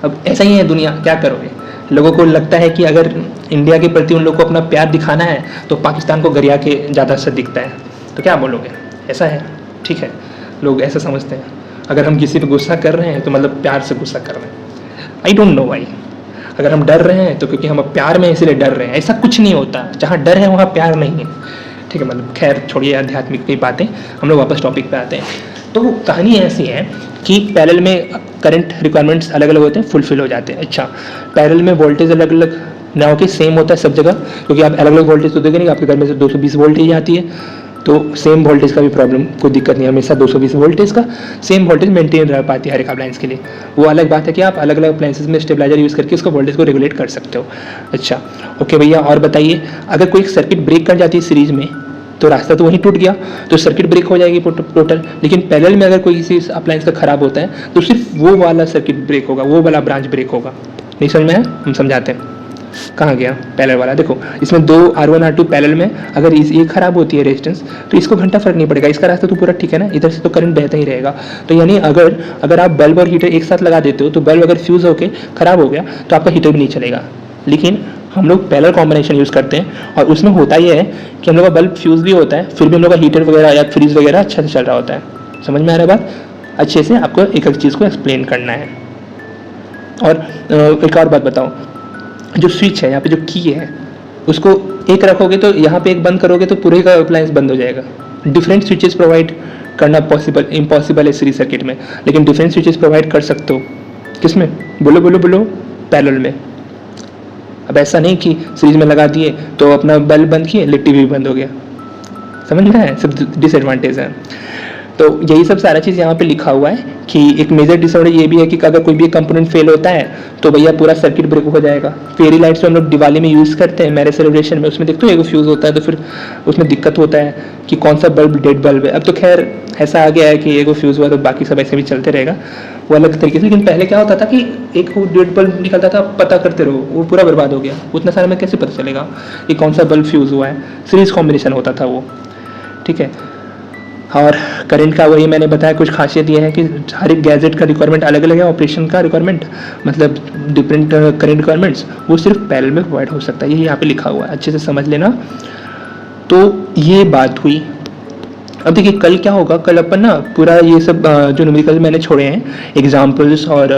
अब ऐसा ही है दुनिया, क्या करोगे। लोगों को लगता है कि अगर इंडिया के प्रति उन लोगों को अपना प्यार दिखाना है तो पाकिस्तान को गरिया के ज़्यादा असर दिखता है। तो क्या बोलोगे? ऐसा है? ठीक है, लोग ऐसा समझते हैं। अगर हम किसी पे गुस्सा कर रहे हैं तो मतलब प्यार से गुस्सा कर रहे हैं। I don't know why. अगर हम डर रहे हैं तो क्योंकि हम प्यार में इसलिए डर रहे हैं। ऐसा कुछ नहीं होता, जहाँ डर है वहाँ प्यार नहीं है। ठीक है, मतलब खैर छोड़िए आध्यात्मिक की बातें, हम लोग वापस टॉपिक पे आते हैं। तो कहानी ऐसी है कि पैरेलल में करंट रिक्वायरमेंट्स अलग अलग होते हैं, फुलफिल हो जाते हैं। अच्छा, पैरेलल में वोल्टेज अलग अलग ना हो कि सेम होता है सब जगह, क्योंकि आप अलग अलग वोल्टेज तो देखेंगे नहीं। आपके घर में से 220 वोल्टेज आती है तो सेम वोल्टेज का भी प्रॉब्लम, कोई दिक्कत नहीं। हमेशा 220 वोल्टेज का सेम वोल्टेज मेंटेन रह पाती है हर एक अप्लायंस के लिए। वो अलग बात है कि आप अलग अलग अप्लायंसेस में स्टेबलाइजर यूज़ करके उसको वोल्टेज को रेगुलेट कर सकते हो। अच्छा ओके भैया, और बताइए, अगर कोई सर्किट ब्रेक कर जाती है सीरीज में तो रास्ता तो वहीं टूट गया, तो सर्किट ब्रेक हो जाएगी टोटल। लेकिन पैरेलल में अगर कोई किसी अप्लायंस का खराब होता है तो सिर्फ वो वाला सर्किट ब्रेक होगा, वो वाला ब्रांच ब्रेक होगा। नहीं समझ में है? हम समझाते हैं। कहाँ गया पैरेलल वाला? देखो, इसमें दो R1 R2 पैरेलल में अगर ये खराब होती है रेजिस्टेंस तो इसको घंटा फर्क नहीं पड़ेगा, इसका रास्ता तो पूरा ठीक है ना, इधर से तो करंट बहता ही रहेगा। तो यानी अगर आप बल्ब और हीटर एक साथ लगा देते हो तो बल्ब अगर फ्यूज़ होकर खराब हो गया तो आपका हीटर भी नहीं चलेगा। लेकिन हम लोग पैरेलल कॉम्बिनेशन यूज़ करते हैं और उसमें होता ये है कि हम लोग का बल्ब फ्यूज़ भी होता है, फिर भी हम लोग का हीटर वगैरह या फ्रीज वगैरह अच्छे से चल रहा होता है। समझ में आ रहा है बात? अच्छे से आपको एक एक चीज़ को एक्सप्लेन करना है। और एक और बात बताओ, जो स्विच है यहाँ पे, जो की है, उसको एक रखोगे तो यहाँ पे एक बंद करोगे तो पूरे का अप्लायंस बंद हो जाएगा। डिफरेंट स्विचेस प्रोवाइड करना इम्पॉसिबल है सीरीज सर्किट में, लेकिन डिफरेंट स्विचेस प्रोवाइड कर सकते हो। किसमें? बोलो बोलो बोलो। पैरेलल में। अब ऐसा नहीं कि सीरीज में लगा दिए तो अपना बल्ब बंद किए, इलेक्ट्रिक भी बंद हो गया। समझ में है? सब डिसएडवांटेज है। तो यही सब सारा चीज़ यहाँ पे लिखा हुआ है कि एक मेजर डिसऑर्डर ये भी है कि अगर कोई भी कंपोनेंट फेल होता है तो भैया पूरा सर्किट ब्रेक हो जाएगा। फेरी लाइट्स तो हम लोग दिवाली में यूज़ करते हैं, मैरिज सेलिब्रेशन में, उसमें देखते हो एक फ्यूज़ होता है तो फिर उसमें दिक्कत होता है कि कौन सा बल्ब डेड बल्ब है। अब तो खैर ऐसा आ गया है कि एक फ्यूज़ हुआ तो बाकी सब ऐसे भी चलते रहेगा, वो अलग तरीके से। लेकिन पहले क्या होता था कि एक डेड बल्ब निकलता था, पता करते रहो, वो पूरा बर्बाद हो गया। उतना सारे में कैसे पता चलेगा कि कौन सा बल्ब फ्यूज़ हुआ है? सीरीज कॉम्बिनेशन होता था वो। ठीक है, और करंट का वही मैंने बताया, कुछ खासियत ये है कि हर एक गैजेट का रिक्वायरमेंट अलग अलग है। ऑपरेशन का रिक्वायरमेंट मतलब डिफरेंट करंट रिक्वायरमेंट्स वो सिर्फ पैरेलल में प्रोवाइड हो सकता है। यही यहाँ पे लिखा हुआ है, अच्छे से समझ लेना। तो ये बात हुई। अब देखिए कल क्या होगा, कल अपन ना पूरा ये सब जो न्यूमेरिकल मैंने छोड़े हैं एग्जाम्पल्स और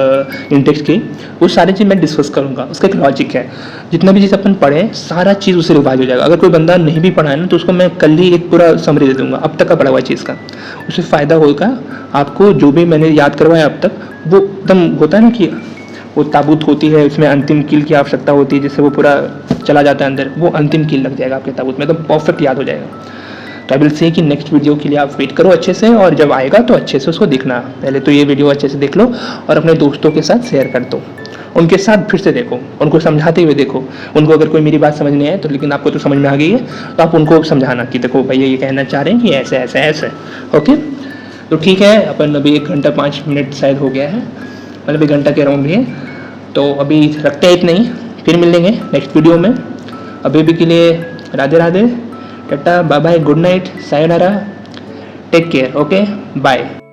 इंडेक्स के, वो सारी चीज़ मैं डिस्कस करूँगा। उसका एक लॉजिक है, जितना भी चीज़ अपन पढ़े सारा चीज़ उससे रिवाइज हो जाएगा। अगर कोई बंदा नहीं भी पढ़ा है ना तो उसको मैं कल ही एक पूरा समरी दे दूँगा अब तक का पढ़ा हुआ चीज़ का, उससे फ़ायदा होगा आपको। जो भी मैंने याद करवाया अब तक वो एकदम होता है ना कि वो ताबूत होती है, उसमें अंतिम कील की आवश्यकता होती है, जिससे वो पूरा चला जाता है अंदर, वो अंतिम कील लग जाएगा आपके ताबूत में, एकदम परफेक्ट याद हो जाएगा। तो आई विल से कि नेक्स्ट वीडियो के लिए आप वेट करो अच्छे से, और जब आएगा तो अच्छे से उसको देखना। पहले तो ये वीडियो अच्छे से देख लो और अपने दोस्तों के साथ शेयर कर दो, उनके साथ फिर से देखो, उनको समझाते हुए देखो। उनको अगर कोई मेरी बात समझ नहीं आए तो, लेकिन आपको तो समझ में आ गई है, तो आप उनको समझाना कि देखो भैया ये कहना चाह रहे हैं कि ऐसे ऐसे ऐसे। ओके, तो ठीक है, अपन अभी 1 घंटा 5 मिनट शायद हो गया है, मतलब 1 घंटा के अराउंड भी है। तो अभी रखते हैं इतना ही, फिर मिलेंगे नेक्स्ट वीडियो में। अभी भी के लिए Radhe Radhe, tata, bye bye, good night, सायोनारा, टेक केयर, ओके बाय।